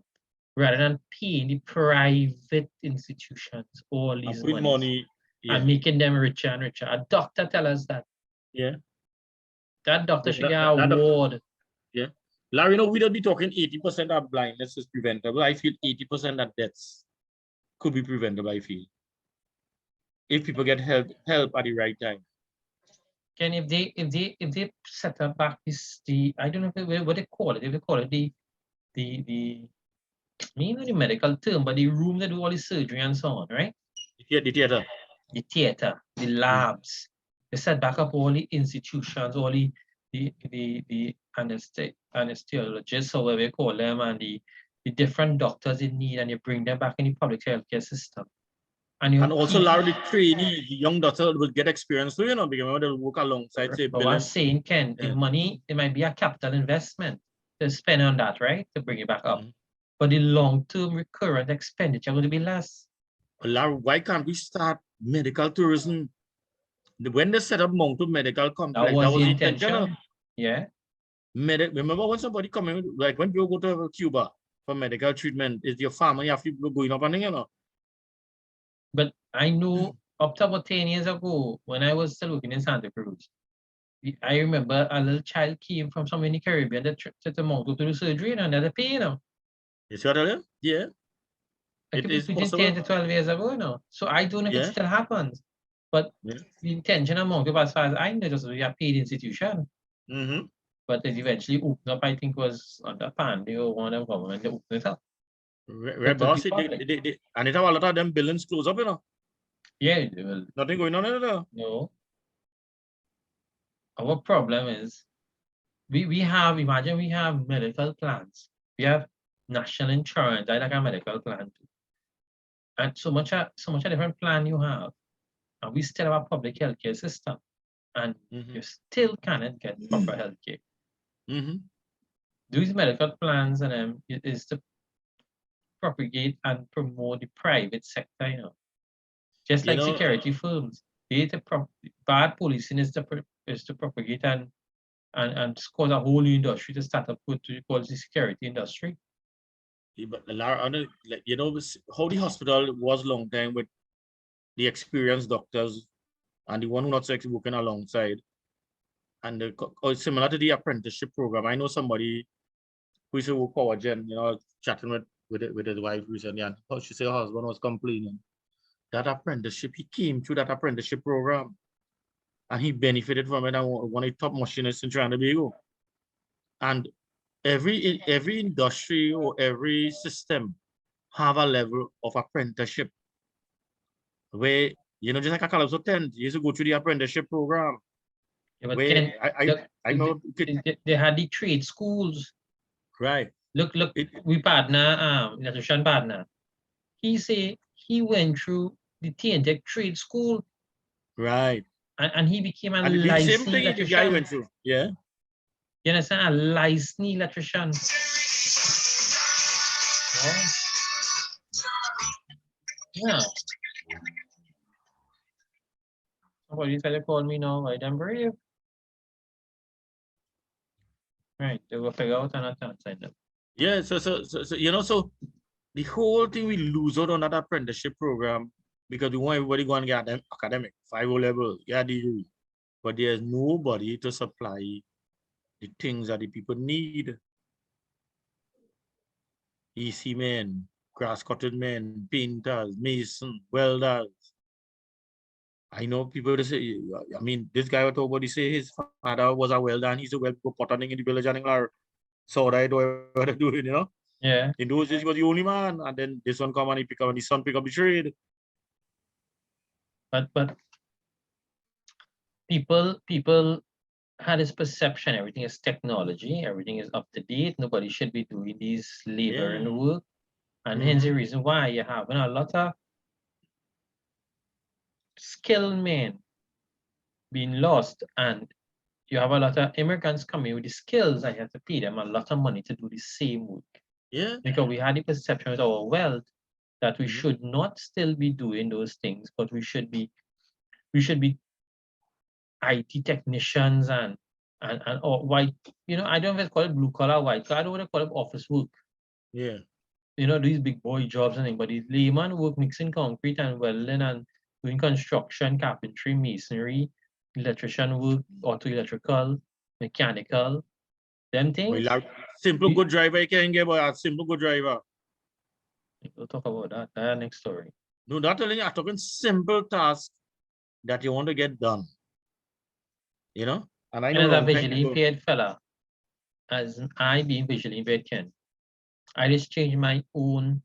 [SPEAKER 1] rather than paying the private institutions all
[SPEAKER 2] And
[SPEAKER 1] these
[SPEAKER 2] put
[SPEAKER 1] monies
[SPEAKER 2] money. Yeah.
[SPEAKER 1] and making them richer and richer? A doctor tell us that.
[SPEAKER 2] Yeah.
[SPEAKER 1] That doctor
[SPEAKER 2] Yeah,
[SPEAKER 1] should get an
[SPEAKER 2] that-
[SPEAKER 1] award.
[SPEAKER 2] Yeah. Larry, we don't be talking 80% of blindness is preventable. I feel 80% of deaths could be preventable, I feel. If people get help at the right time.
[SPEAKER 1] Ken, if they set up back the I don't know what they call it. If they call it the not the medical term, but the room that do all the surgery and so on, right?
[SPEAKER 2] The theater.
[SPEAKER 1] The theater, the labs. They set back up all the institutions, all the anesthesiologists, or whatever we call them, and the different doctors in need, and you bring them back in the public healthcare system.
[SPEAKER 2] And also, Larry, the trainee, the young doctor will get experience too, because they'll work alongside, say,
[SPEAKER 1] but what's saying, Ken, the money, it might be a capital investment to spend on that, right? To bring it back up. But the long-term recurrent expenditure will be less.
[SPEAKER 2] Larry, why can't we start medical tourism? When they set up Mountain Medical Complex,
[SPEAKER 1] that was the intention. Yeah.
[SPEAKER 2] Remember when somebody coming, like when people go to Cuba for medical treatment, is your family have to going up and
[SPEAKER 1] But I know up to about 10 years ago, when I was still working in Santa Cruz, I remember a little child came from somewhere in the Caribbean that took them out to do surgery and they had to pay, you know.
[SPEAKER 2] You see what I mean? Yeah.
[SPEAKER 1] It is possible. 10 to 12 years ago, you know. So I don't know if it still happens. But the intention among as far as I know, just we are paid institution. But it eventually opened up, I think, was under Pandy or one of them government, they opened it up.
[SPEAKER 2] Right, boss, and it have a lot of them buildings close up, you know.
[SPEAKER 1] Yeah, they will.
[SPEAKER 2] Nothing going on in there.
[SPEAKER 1] No. Our problem is we have, imagine we have medical plans. We have national insurance, I like a medical plan too. And so much a different plan you have. And we still have a public healthcare system. And you still cannot get proper healthcare. These medical plans and is to propagate and promote the private sector, you know. Just like security firms. Bad policing is to propagate and cause a whole new industry to start up with called the security industry.
[SPEAKER 2] Yeah, but you know, how the hospital was long time with the experienced doctors and the one who not so working alongside. And similar to the apprenticeship program. I know somebody who used to work Power Gen, you know, chatting with his wife recently, and she said her husband was complaining. That apprenticeship, he came through that apprenticeship program and he benefited from it and one of the top machinists in Trinidad and Tobago. And every industry or every system have a level of apprenticeship where, you know, just like a Calypso tent, you used to go through the apprenticeship program.
[SPEAKER 1] Yeah, but
[SPEAKER 2] where I know
[SPEAKER 1] they had the trade schools.
[SPEAKER 2] Right.
[SPEAKER 1] Look, we partner, electrician partner. He say he went through the TNTech trade school.
[SPEAKER 2] Right.
[SPEAKER 1] And he became a licensed electrician.
[SPEAKER 2] The guy went through. Yeah.
[SPEAKER 1] You understand? A licensed electrician. Yeah. Somebody try to call me now, right? I'm brave. Right, they will figure out and sign them.
[SPEAKER 2] Yeah, so you know, so the whole thing we lose out on that apprenticeship program because we want everybody going to get academic 5 level, yeah, degree. But there's nobody to supply the things that the people need. EC men, grass cutting men, painters, mason, welders. I know people to say, I mean, this guy was talking about, he say his father was a welder and he's a welder potting in the village and so I do what I do, you know.
[SPEAKER 1] Yeah,
[SPEAKER 2] In those days, he was the only man, and then this one come and he pick up, and his son pick up the trade.
[SPEAKER 1] but people had this perception everything is technology, everything is up to date, nobody should be doing these labor and
[SPEAKER 2] Yeah.
[SPEAKER 1] work. And hence the
[SPEAKER 2] Mhm.
[SPEAKER 1] reason why you're having a lot of skilled men being lost, and you have a lot of immigrants coming with the skills, and you have to pay them a lot of money to do the same work.
[SPEAKER 2] Yeah.
[SPEAKER 1] Because we had the perception with our wealth that we
[SPEAKER 2] Mhm.
[SPEAKER 1] should not still be doing those things, but we should be IT technicians and or white, I don't even call it blue collar, white collar, I don't want to call it office work.
[SPEAKER 2] Yeah.
[SPEAKER 1] These big boy jobs and things, but these layman work mixing concrete and welding and doing construction, carpentry, masonry, electrician work, auto electrical, mechanical, them
[SPEAKER 2] But
[SPEAKER 1] things.
[SPEAKER 2] like simple
[SPEAKER 1] We-
[SPEAKER 2] good driver you can get, but a simple good driver.
[SPEAKER 1] We'll talk about that. That's next story.
[SPEAKER 2] No, not telling you, I'm talking simple tasks that you want to get done. And I
[SPEAKER 1] And
[SPEAKER 2] know
[SPEAKER 1] as a
[SPEAKER 2] long time
[SPEAKER 1] visually
[SPEAKER 2] ago.
[SPEAKER 1] impaired fella, as I being visually impaired, Ken, I just changed my own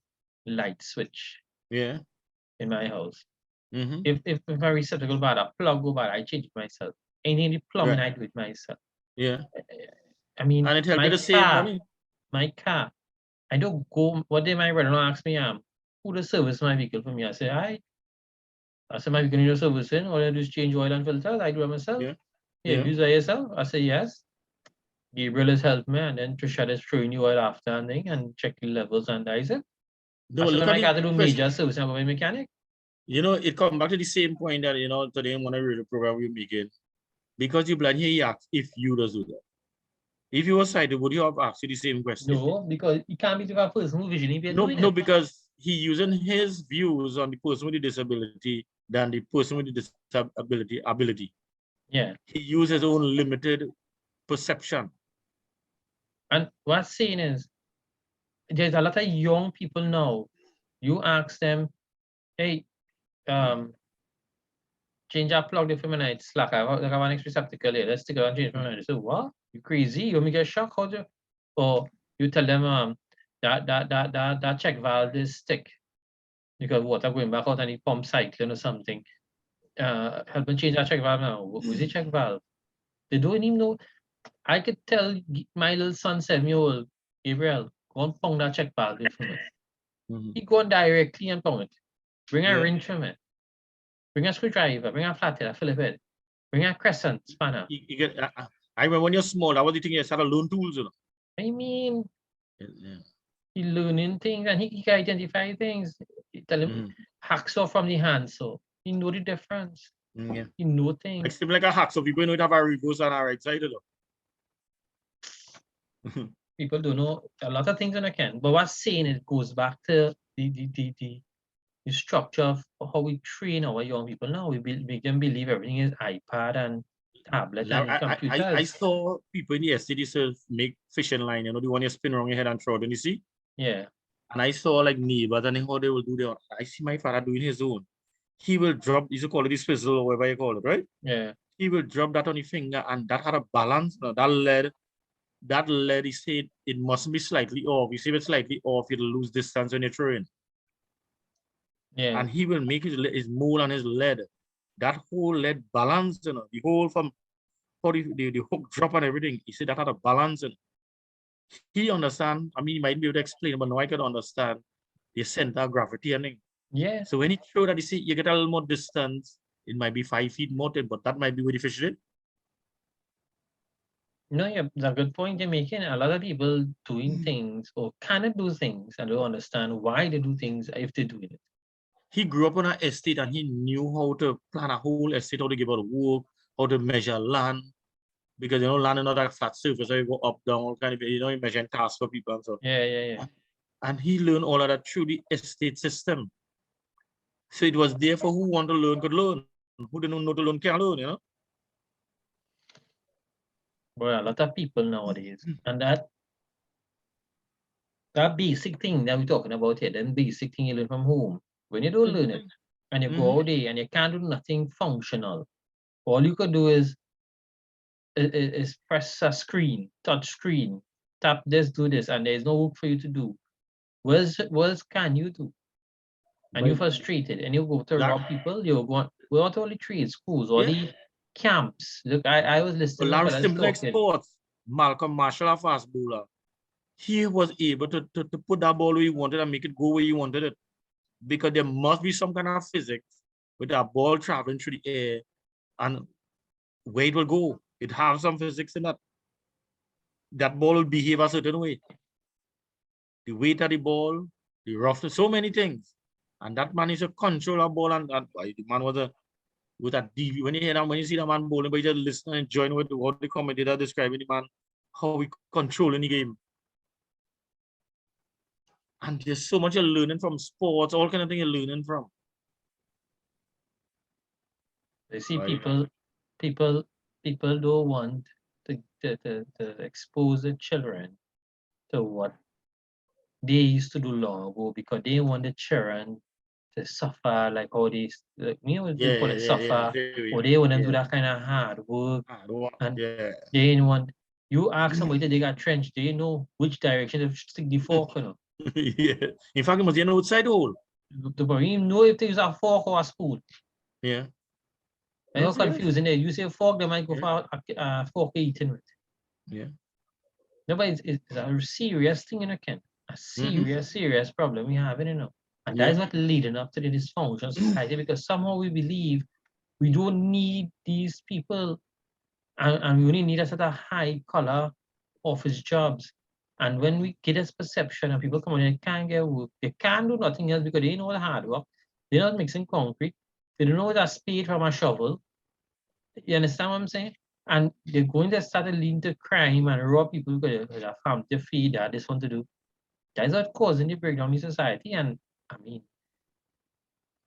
[SPEAKER 1] light switch
[SPEAKER 2] Yeah.
[SPEAKER 1] in my house.
[SPEAKER 2] Mm-hmm.
[SPEAKER 1] If a receptacle bad, a plug go bad, I change it myself. Anything the plumbing,
[SPEAKER 2] Right.
[SPEAKER 1] I do it myself.
[SPEAKER 2] Yeah.
[SPEAKER 1] I mean,
[SPEAKER 2] And it helped you
[SPEAKER 1] my
[SPEAKER 2] to save
[SPEAKER 1] car,
[SPEAKER 2] money.
[SPEAKER 1] I don't go. What day my brother ask me, who to service my vehicle for me? I say, my vehicle need a servicing. All I do is change oil and filters. I do it myself.
[SPEAKER 2] Yeah.
[SPEAKER 1] Yeah,
[SPEAKER 2] Yeah.
[SPEAKER 1] do that yourself? I say yes. Gabriel has helped me, and then Trisha is throwing you oil after and thing and check the levels, and I said,
[SPEAKER 2] No,
[SPEAKER 1] I should
[SPEAKER 2] look
[SPEAKER 1] have
[SPEAKER 2] at
[SPEAKER 1] my car to
[SPEAKER 2] the
[SPEAKER 1] do
[SPEAKER 2] question.
[SPEAKER 1] major servicing about my mechanic.
[SPEAKER 2] It comes back to the same point that, today in one of the program we're making. Because you blind here, he asked if you does do that. If you were sighted, would you have asked you the same question?
[SPEAKER 1] No, because you can't be the person who visually impaired
[SPEAKER 2] No,
[SPEAKER 1] doing
[SPEAKER 2] no,
[SPEAKER 1] it.
[SPEAKER 2] because he using his views on the person with the disability than the person with the ability.
[SPEAKER 1] Yeah.
[SPEAKER 2] He used his own limited perception.
[SPEAKER 1] And what's saying is, there's a lot of young people now. You ask them, hey, change our plug the for it's slack. I have one extra receptacle here. Let's stick it and change from it. So what? You crazy? You may get shocked. How do you? Or you tell them that check valve is stick because water going back out and the pump cycling or something. Help them change that check valve now. What's the check valve? They don't even know. I could tell my little son 7-year-old Gabriel, go and pound that check valve for me. He go on directly and pound it. Bring a wrench from it. Bring a screwdriver. Bring a flathead, a Philip head. Bring a crescent spanner.
[SPEAKER 2] I remember when you're small, that was the thing you started learn tools.
[SPEAKER 1] I mean,
[SPEAKER 2] Yeah.
[SPEAKER 1] he learning things and he can identify things. He tell him hacksaw from the hand, so he know the difference.
[SPEAKER 2] Yeah.
[SPEAKER 1] He know things.
[SPEAKER 2] Like simple like a hacksaw, people know it have a reverse and a right side.
[SPEAKER 1] People don't know a lot of things on a can. But what's saying it goes back to the structure of how we train our young people now. We make them believe everything is iPad and tablet and computers.
[SPEAKER 2] I saw people in the estate make fishing line, the one you spin around your head and throw it, you see?
[SPEAKER 1] Yeah.
[SPEAKER 2] And I saw like neighbors and how they will do their. I see my father doing his own. He will drop, you call it the swizzle or whatever you call it, right?
[SPEAKER 1] Yeah.
[SPEAKER 2] He will drop that on his finger and that had a balance. No, that lead, he said it must be slightly off. You see if it's slightly off, it'll lose distance when you're throwing.
[SPEAKER 1] Yeah.
[SPEAKER 2] And he will make his mold on his lead. That whole lead balance, the whole from the hook drop and everything. He said that had a balance. He understand. I mean, he might be able to explain, but no, I can understand the center of gravity and thing.
[SPEAKER 1] Yeah.
[SPEAKER 2] So when he throw that, you see, you get a little more distance. It might be 5 feet more, but that might be where the fish is.
[SPEAKER 1] No, yeah, that's a good point you're making. A lot of people doing things or cannot do things and don't understand why they do things if they're doing it.
[SPEAKER 2] He grew up on an estate and he knew how to plan a whole estate, how to give out work, how to measure land. Because land is not a flat surface, so you go up, down, all kind of, you measure tasks for people and so.
[SPEAKER 1] Yeah.
[SPEAKER 2] And he learned all of that through the estate system. So it was there for who want to learn could learn. Who didn't know to learn can learn,
[SPEAKER 1] Well, a lot of people nowadays. And that basic thing that we're talking about here, then basic thing you learn from home. When you don't learn it and you go out there and you can't do nothing functional, all you could do is press a screen, touch screen, tap this, do this, and there's no work for you to do. what can you do? And you're
[SPEAKER 2] But
[SPEAKER 1] frustrated and you go to
[SPEAKER 2] that,
[SPEAKER 1] rob people, you go, well, not only trade schools or
[SPEAKER 2] yeah.
[SPEAKER 1] the camps. Look, I was
[SPEAKER 2] But
[SPEAKER 1] listening to
[SPEAKER 2] Larry
[SPEAKER 1] fellas
[SPEAKER 2] Simpson like
[SPEAKER 1] talking.
[SPEAKER 2] sports. Malcolm Marshall, a fast bowler. He was able to put that ball where he wanted and make it go where he wanted it. Because there must be some kind of physics with that ball traveling through the air and where it will go. It has some physics in that. That ball will behave a certain way. The weight of the ball, the roughness, so many things. And that man is a control of ball, and the man was a with that DV. When you see the man bowling, but you just listen and join with what the commentator describing the man, how we controlling the game. And there's so much you're learning from sports, all kind of thing you're learning from.
[SPEAKER 1] You see,
[SPEAKER 2] Right.
[SPEAKER 1] people don't want to expose the children to what they used to do long ago because they want the children to suffer like how they like me what they call it suffer, or they want to do that kind of hard work, and they didn't want you ask somebody to dig a trench, they know which direction to stick the fork, you know.
[SPEAKER 2] Yeah. In fact, it must be an outside hole.
[SPEAKER 1] The boy know if there's a fork or a spoon.
[SPEAKER 2] Yeah.
[SPEAKER 1] And you're
[SPEAKER 2] Yes, yes.
[SPEAKER 1] confusing there. You say fork, they might go
[SPEAKER 2] Yeah.
[SPEAKER 1] for a fork eating with.
[SPEAKER 2] Yeah.
[SPEAKER 1] No, but it's a serious thing, you know, Ken. A serious problem we have, you know. And that is
[SPEAKER 2] Yeah.
[SPEAKER 1] what leading up to the dysfunctional society because somehow we believe we don't need these people and we only need a sort of high collar office jobs. And when we get this perception of people coming in and can't get work, they can't do nothing else because they know the hard work. They're not mixing concrete. They don't know what a spade from a shovel. You understand what I'm saying? And they're going to start to lean to crime and rob people because they have family to feed, that this one to do. That's what causing the breakdown in society. And I mean,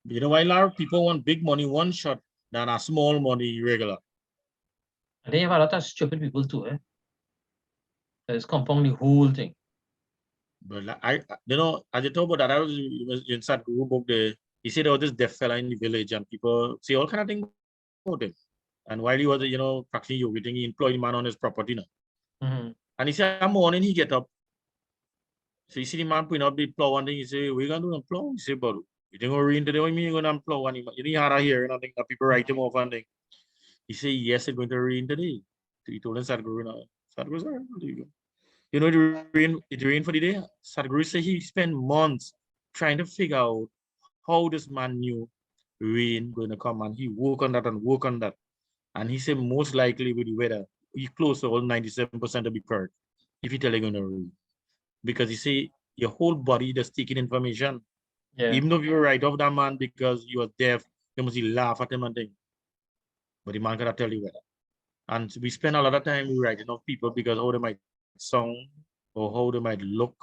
[SPEAKER 2] You know why a lot of people want big money one shot than a small money regular?
[SPEAKER 1] and they have a lot of stupid people too, eh? It's compound the whole thing.
[SPEAKER 2] But you know, as you talk about that, I was in Sadhguru book there. He said there was this deaf fella in the village, and people say all kind of things about him. And while he was, you know, practicing yoga, he employed the man on his property now. And he said, "That morning he get up. So you see the man putting up the plow and then he say, "We gonna do the plow?" He say, "But you think we're rain today? What you mean you're gonna plow?" And he had a hear, and I think that people write him off and thing. He say, "Yes, it's going to rain today." So he told him Sadhguru now. Sadhguru said, "You know, it rained for the day." Sadhguru said he spent months trying to figure out how this man knew rain going to come, and he worked on that and worked on that. And he said most likely with the weather, he close to all 97% to be correct if you tell you're going to rain. Because you see, your whole body just taking information.
[SPEAKER 1] Yeah.
[SPEAKER 2] Even though you were right off that man because you were deaf, you must laugh at him and thing. But the man cannot tell you weather. And we spend a lot of time writing off people because how they might sound or how they might look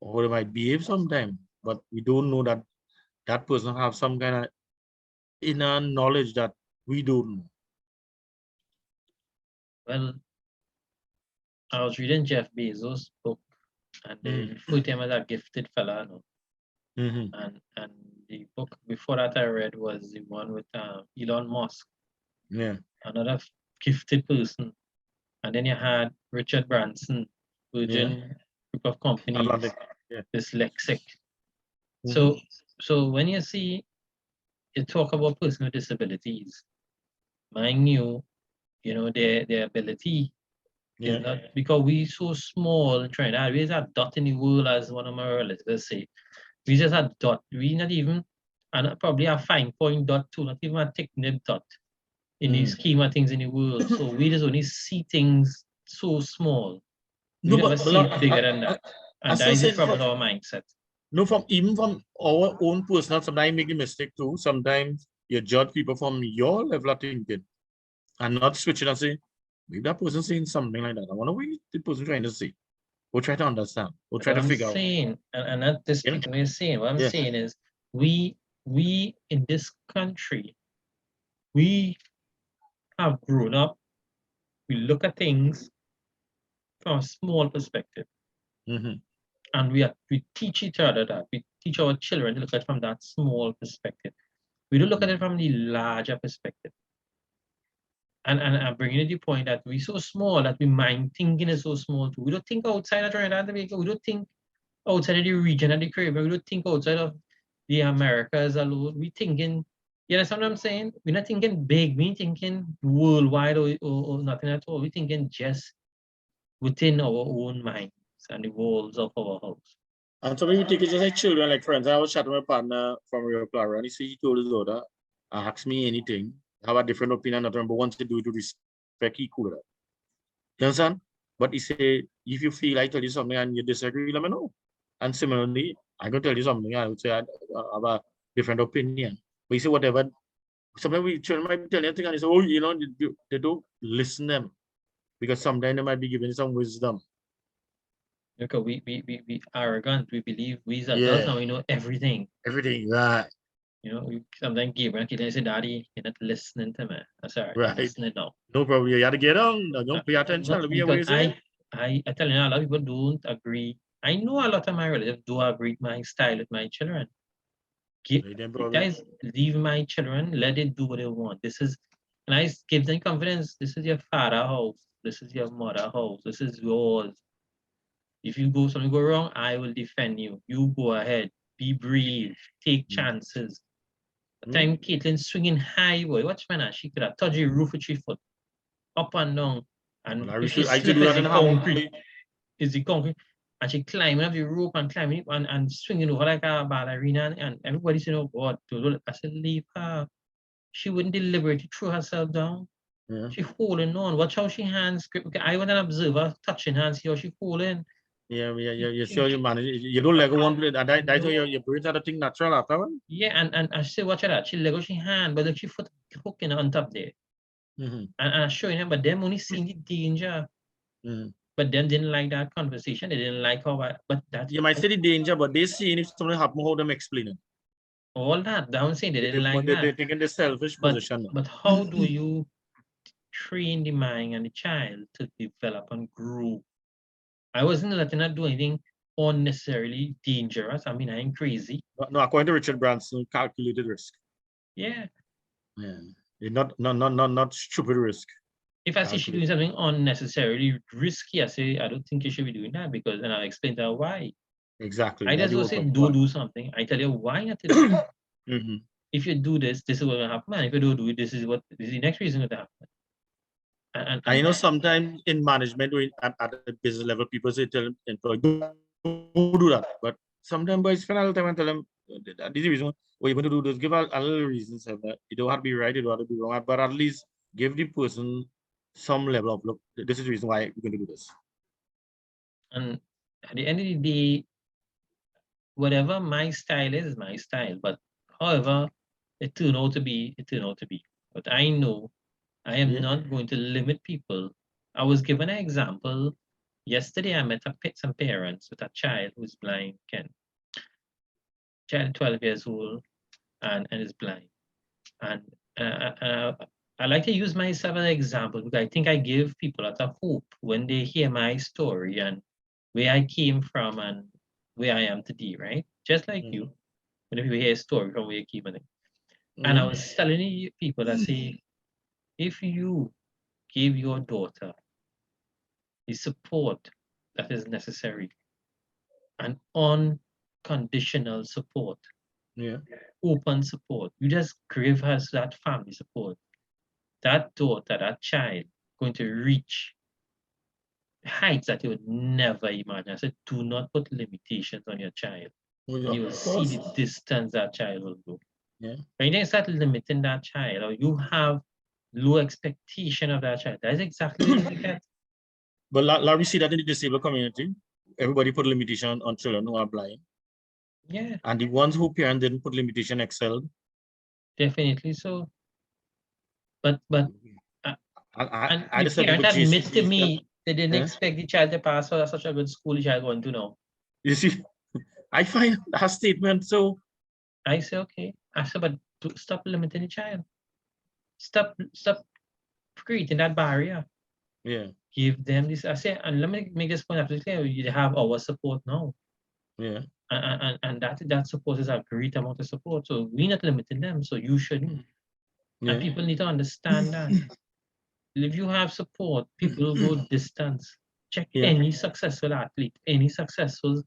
[SPEAKER 2] or how they might behave sometimes. But we don't know that that person have some kind of inner knowledge that we don't know.
[SPEAKER 1] Well, I was reading Jeff Bezos' book, and they put him as a gifted fella, no? And the book before that I read was the one with Elon Musk.
[SPEAKER 2] Yeah.
[SPEAKER 1] Another gifted person. And then you had Richard Branson, Virgin Group of Companies, dyslexic. So when you see you talk about person with disabilities, mind you, you know, their ability is not because we so small in Trinidad, we're a dot in the world, as one of my relatives say. We just a dot. We not even, and probably a fine point dot too, not even a thick nib dot in the scheme of things in the world. So we just only see things so small. We never see it bigger than that. And that is the problem with our mindset.
[SPEAKER 2] No, even from our own personal, sometimes I make a mistake too. Sometimes you judge people from your level of thinking and not switch it and say, maybe that person saying something like that. I wonder what the person trying to say. We'll try to understand. We'll try to figure out.
[SPEAKER 1] And not this what I'm saying. What I'm saying is we in this country, we have grown up, we look at things from a small perspective. And we teach each other that. We teach our children to look at it from that small perspective. We don't look at it from the larger perspective. And I'm bringing it to the point that we're so small that we mind thinking is so small too. We don't think outside of Trinidad and Tobago. We don't think outside of the region and the Caribbean. We don't think outside of the Americas alone. We thinking, you understand what I'm saying? We're not thinking big. We're thinking worldwide or nothing at all. We're thinking just within our own minds and the walls of our house.
[SPEAKER 2] And so when you take it just like children, like friends, I was chatting with my partner from Rio Claro, and he told his daughter, ask me anything, have a different opinion, but once you do it to respect, he cool with that. You understand? But he say, if you feel I tell you something and you disagree, let me know. And similarly, I'm gonna tell you something, I would say I have a different opinion. But you say whatever, sometimes we children might be telling anything and you say, oh, you know, they don't listen them. Because sometimes they might be giving some wisdom.
[SPEAKER 1] Because we arrogant, we believe we as adults now we know everything.
[SPEAKER 2] Everything, right.
[SPEAKER 1] You know, we sometimes give and say, Daddy, you're not listening to me. I'm sorry,
[SPEAKER 2] Right.
[SPEAKER 1] you're listening now.
[SPEAKER 2] No problem. You gotta get on. Don't pay attention.
[SPEAKER 1] Because I tell you, a lot of people don't agree. I know a lot of my relatives do agree with my style with my children. Guys, leave my children, let it do what they want. This is, and I give them confidence. This is your father house. This is your mother house. This is yours. If you go something go wrong, I will defend you. You go ahead. Be brave. Take chances. The time Caitlin swinging high, boy, watch man, she could have touched the roof with her foot, up and down. And if she slip, is the concrete, and she climbing up the rope and climbing it and swinging over like a ballerina, and everybody said, "Oh God!" I said, "Leave her. She wouldn't deliberately throw herself down. She holding on. Watch how she hands grip. I want an observer touching hands. See how she holding."
[SPEAKER 2] You sure you manage. You don't let go one plate. That's why your brains are the thing natural after one.
[SPEAKER 1] Yeah, and I say, watch that. She let go she hand, but like she foot hooking on top there. And I showing them, but them only seeing the danger. But them didn't like that conversation. They didn't like how but that
[SPEAKER 2] you might say the danger, but they see if something happen, how them explain it.
[SPEAKER 1] All that. I'm saying they didn't like that.
[SPEAKER 2] They're taking the selfish position.
[SPEAKER 1] But how do you train the mind and the child to develop and grow? I wasn't letting her do anything unnecessarily dangerous. I mean, I ain't crazy.
[SPEAKER 2] No, according to Richard Branson, calculated risk.
[SPEAKER 1] Yeah.
[SPEAKER 2] Not stupid risk.
[SPEAKER 1] If I see she doing something unnecessarily risky, I say I don't think you should be doing that, because then I'll explain to her why.
[SPEAKER 2] Exactly.
[SPEAKER 1] I just don't say do something. I tell you why not to do it. If you do this, this is what will happen. And if you don't do it, this is the next reason that happen. And
[SPEAKER 2] I know sometimes in management or at the business level, people say tell employees don't do that. But sometimes boys spend a lot of time and tell them this is the reason what you're going to do this. Give a little reasons. You don't have to be right, you don't have to be wrong, but at least give the person some level of look. This is the reason why we're going to do this. And
[SPEAKER 1] at the end of the day, whatever my style is my style. But however, it turned out to be. But I know I am not going to limit people. I was given an example. Yesterday, I met some parents with a child who's blind, Ken. Child 12 years old and is blind. And I like to use myself as an example because I think I give people a lot of hope when they hear my story and where I came from and where I am today, right? Just like you, when people hear a story from where you came from. And I was telling people that say, if you give your daughter the support that is necessary and unconditional support, open support, you just give her that family support, that daughter, that child, going to reach heights that you would never imagine. I said, do not put limitations on your child. You will see the distance that child will go. When you start limiting that child, or you have low expectation of that child, that's exactly what you get.
[SPEAKER 2] But Larry, see that in the disabled community, everybody put limitation on children who are blind.
[SPEAKER 1] Yeah.
[SPEAKER 2] And the ones who parents didn't put limitation excelled.
[SPEAKER 1] Definitely so. But
[SPEAKER 2] I
[SPEAKER 1] the parent admits to me they didn't expect the child to pass for such a good school the child going to know.
[SPEAKER 2] You see, I find her statement so.
[SPEAKER 1] I say, okay. I said, but stop limiting the child. Stop creating that barrier.
[SPEAKER 2] Yeah.
[SPEAKER 1] Give them this. I say, and let me make this point absolutely clear. You have our support now.
[SPEAKER 2] Yeah.
[SPEAKER 1] And that support is a great amount of support. So we're not limiting them. So you shouldn't. Yeah. And people need to understand that. If you have support, people will go distance. Check any successful athlete, any successful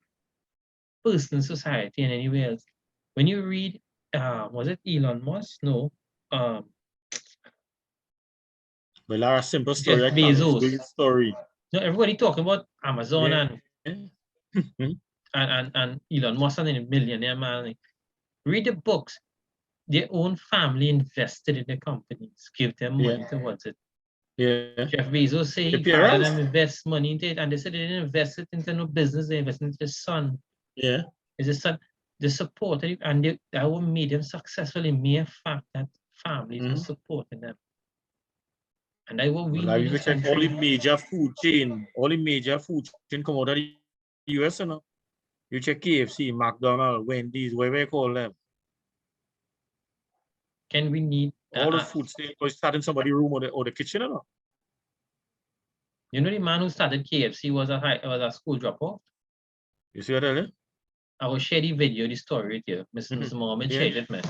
[SPEAKER 1] person in society and anywhere else. When you read, was it Elon Musk? No.
[SPEAKER 2] Well, a simple
[SPEAKER 1] Jeff
[SPEAKER 2] story, I can't
[SPEAKER 1] Bezos.
[SPEAKER 2] explain the story.
[SPEAKER 1] No, everybody talking about Amazon
[SPEAKER 2] Yeah.
[SPEAKER 1] and Elon Musk and a millionaire man. Read the books. Their own family invested in the companies, give them money towards it.
[SPEAKER 2] Yeah.
[SPEAKER 1] Jeff Bezos say
[SPEAKER 2] The
[SPEAKER 1] he father
[SPEAKER 2] parents?
[SPEAKER 1] them invest money into it, and they said they didn't invest it into no business, they invested into his son.
[SPEAKER 2] Yeah.
[SPEAKER 1] His son, they supported it, and that what made them successful in mere fact that families were supporting them. And that's what we
[SPEAKER 2] Well,
[SPEAKER 1] need in
[SPEAKER 2] you
[SPEAKER 1] this
[SPEAKER 2] check all the
[SPEAKER 1] country.
[SPEAKER 2] major food chain come out of the US, you know. You check KFC, McDonald's, Wendy's, whatever you call them.
[SPEAKER 1] Can we need
[SPEAKER 2] All the food chain was starting somebody's room or the kitchen, you know.
[SPEAKER 1] you know the man who started KFC was a school dropout?
[SPEAKER 2] You see what I mean?
[SPEAKER 1] I will share the video, the story with you. Mr. Mohammed shared it, man.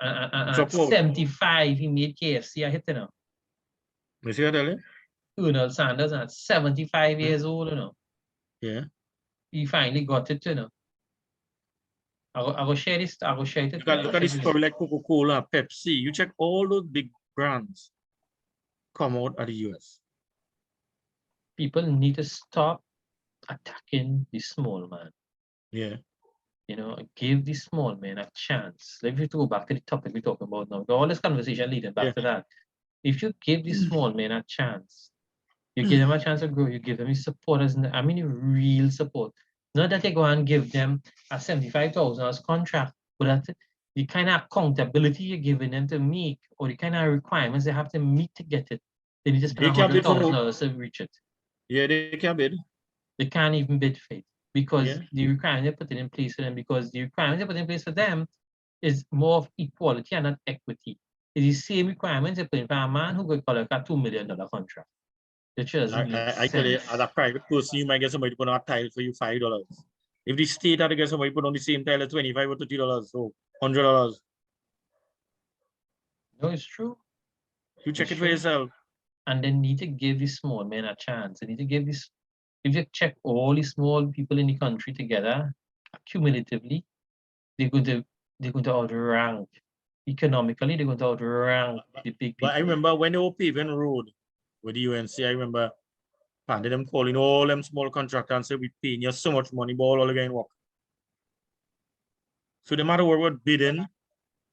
[SPEAKER 1] At 75, he made KFC a hit, you know.
[SPEAKER 2] You see what I mean?
[SPEAKER 1] Colonel Sanders at 75 years old, you know.
[SPEAKER 2] Yeah.
[SPEAKER 1] He finally got it, you know. I will share this. I will share it.
[SPEAKER 2] Look at this story like Coca-Cola, Pepsi. You check all those big brands come out of the US.
[SPEAKER 1] People need to stop attacking the small man.
[SPEAKER 2] Yeah.
[SPEAKER 1] You know, give the small man a chance. Let me go back to the topic we're talking about now. All this conversation leading back to that. If you give the small man a chance, you give them a chance to grow, you give them the support, I mean real support. Not that you go and give them a $75,000 contract, but that the kind of accountability you're giving them to make, or the kind of requirements they have to meet to get it. They need to spend $100,000 to reach it.
[SPEAKER 2] Yeah, they can't bid.
[SPEAKER 1] They can't even bid for it because the requirements they're putting in place for them, because the requirements they're putting in place for them is more of equality and not equity. It's the same requirements they're putting for a man who could collect a $2 million contract.
[SPEAKER 2] I tell you, as a private person, you might get somebody to put on a tile for you $5. If the state had to get somebody to put on the same tile at $25 or $30, so $100.
[SPEAKER 1] No, it's true.
[SPEAKER 2] You check it for yourself.
[SPEAKER 1] And they need to give the small men a chance. They need to give this. If you check all the small people in the country together, accumulatively, they're going to outrank economically. They're going to outrank the big people.
[SPEAKER 2] But I remember when they were paving road with the UNC, I remember them calling all them small contractors and say, we paying you so much money, but all again work. So no matter what we're bidding,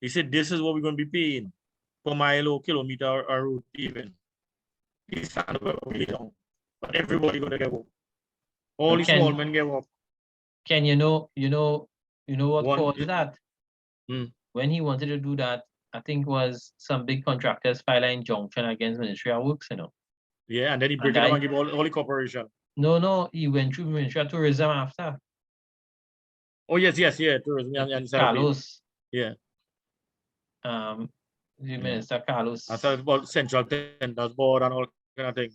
[SPEAKER 2] he said, this is what we're going to be paying per mile or kilometer or road paving. But everybody going to get work. All the small men get work.
[SPEAKER 1] Ken, you know what caused that? When he wanted to do that, I think was some big contractors file an injunction against Ministry of Works, you know.
[SPEAKER 2] Yeah, and then he break it up and give all the corporation.
[SPEAKER 1] No, he went through Ministry of Tourism after.
[SPEAKER 2] Oh yes, tourism and
[SPEAKER 1] Carlos.
[SPEAKER 2] Yeah.
[SPEAKER 1] The Minister Carlos.
[SPEAKER 2] I thought about Central Tenders Board and all kind of thing.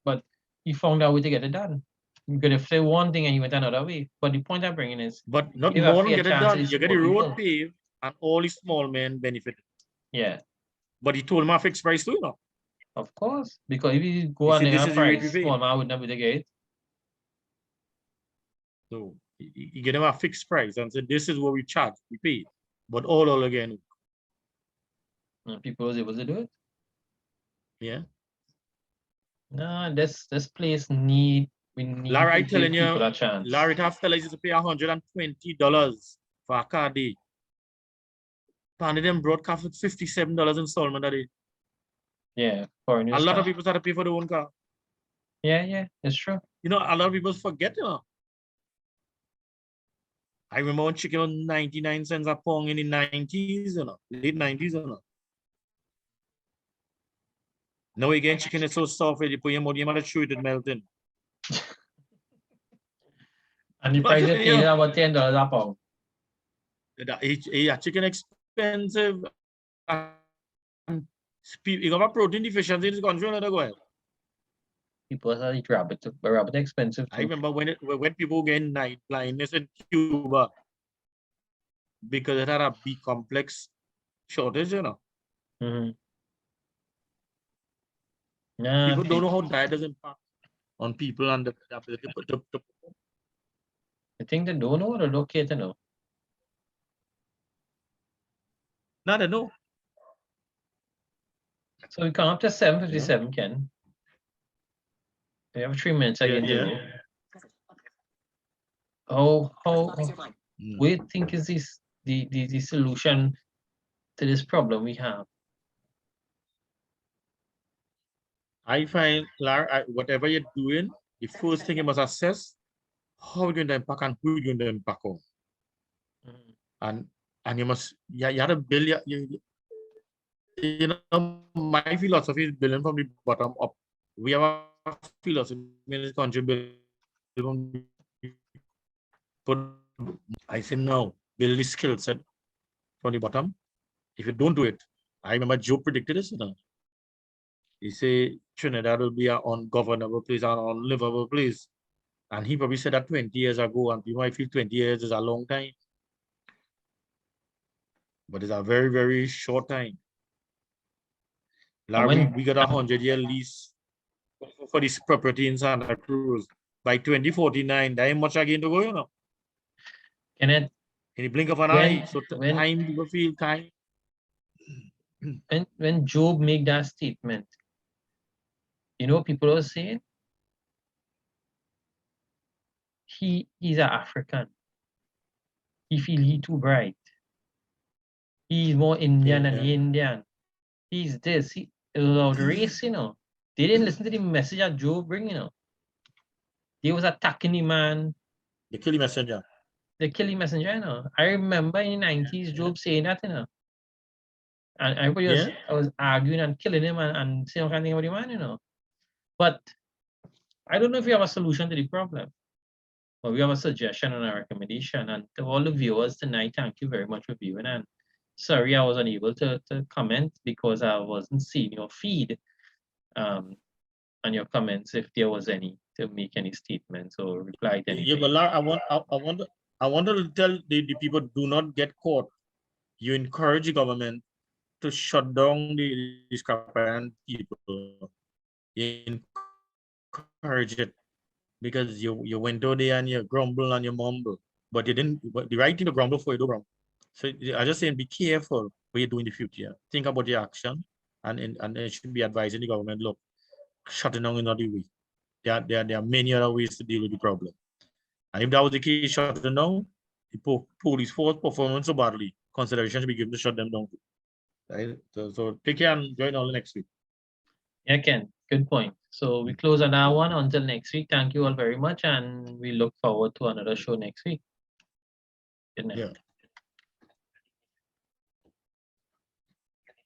[SPEAKER 1] But he found out way to get it done. You could have said one thing and he went another way. But the point I'm bringing is,
[SPEAKER 2] but not more than get it done. You get the road paved and all the small men benefit.
[SPEAKER 1] Yeah.
[SPEAKER 2] But he told him a fixed price too, you know.
[SPEAKER 1] Of course, because if you go on a price, small man would never get it.
[SPEAKER 2] So you get him a fixed price and said, this is what we charge, we pay. But all again.
[SPEAKER 1] And people was able to do it.
[SPEAKER 2] Yeah.
[SPEAKER 1] No, this place we need
[SPEAKER 2] Larry,
[SPEAKER 1] to give people a chance.
[SPEAKER 2] Larry have fellas to pay $120 for a car day. And them broadcast with $57 installment a day.
[SPEAKER 1] Yeah, for a new
[SPEAKER 2] lot of people start to pay for their own car.
[SPEAKER 1] Yeah, it's true.
[SPEAKER 2] You know, a lot of people forget, you know. I remember when chicken was 99 cents a pound in the 90s, you know, late 90s, you know. Now again, chicken is so soft, you put your money, you might chew it melting.
[SPEAKER 1] And the price of pay is about $10 a pound.
[SPEAKER 2] Yeah, chicken expensive. You got a protein deficiency in this country, another go ahead.
[SPEAKER 1] People are eat rabbit, but rabbit expensive too.
[SPEAKER 2] I remember when people get night blindness in Cuba because it had a B complex shortage, you know. People don't know how diet does impact on people and the ability to perform.
[SPEAKER 1] I think they don't know or they don't care to know.
[SPEAKER 2] Now they know.
[SPEAKER 1] So we come up to 7:57, Ken. We have 3 minutes again to go. How
[SPEAKER 2] Mm.
[SPEAKER 1] what do you think is this the solution to this problem we have?
[SPEAKER 2] I find, Lara, whatever you're doing, the first thing you must assess how you're going to impact and who you're going to impact on. And you must, you have to build you know, my philosophy is building from the bottom up. We have a philosophy in this country build from but I say no, build the skill set from the bottom. If you don't do it, I remember Joe predicted this, you know. He said Trinidad will be an ungovernable place, an unlivable place. And he probably said that 20 years ago, and people might feel 20 years is a long time. But it's a very, very short time. Like we got a 100-year lease for this property in Santa Cruz. By 2049, there ain't much again to go, you know.
[SPEAKER 1] In
[SPEAKER 2] the blink of an eye. So time, people feel time.
[SPEAKER 1] When Job make that statement, you know, people are saying he's an African. He feel he too bright. He's more Indian than Indian. He's this. He about race, you know. They didn't listen to the message that Job bring, you know. They was attacking the man.
[SPEAKER 2] They kill the messenger.
[SPEAKER 1] They kill the messenger, you know. I remember in the 90s, Job saying that, you know. And everybody was arguing and killing him and saying kind of thing about the man, you know. But I don't know if we have a solution to the problem. But we have a suggestion and a recommendation. And to all the viewers tonight, thank you very much for viewing. And sorry I was unable to comment because I wasn't seeing your feed and your comments if there was any to make any statements or reply to anything.
[SPEAKER 2] Yeah, but Lara, I want to tell the people, do not get caught. You encourage the government to shut down the discrepant people. You encourage it because you went out there and you grumble and you mumble, but you didn't. But the right thing to grumble for, you don't grumble. So I just saying, be careful what you do in the future. Think about your action, and it should be advising the government. Look, shutting down is not the way. There are many other ways to deal with the problem. And if that was the case, shutting down, the police force performing so badly, consideration should be given to shut them down. Right? So take care and join all next week.
[SPEAKER 1] Yeah, Ken, good point. So we close on that one until next week. Thank you all very much, and we look forward to another show next week. Good night.
[SPEAKER 2] Yeah.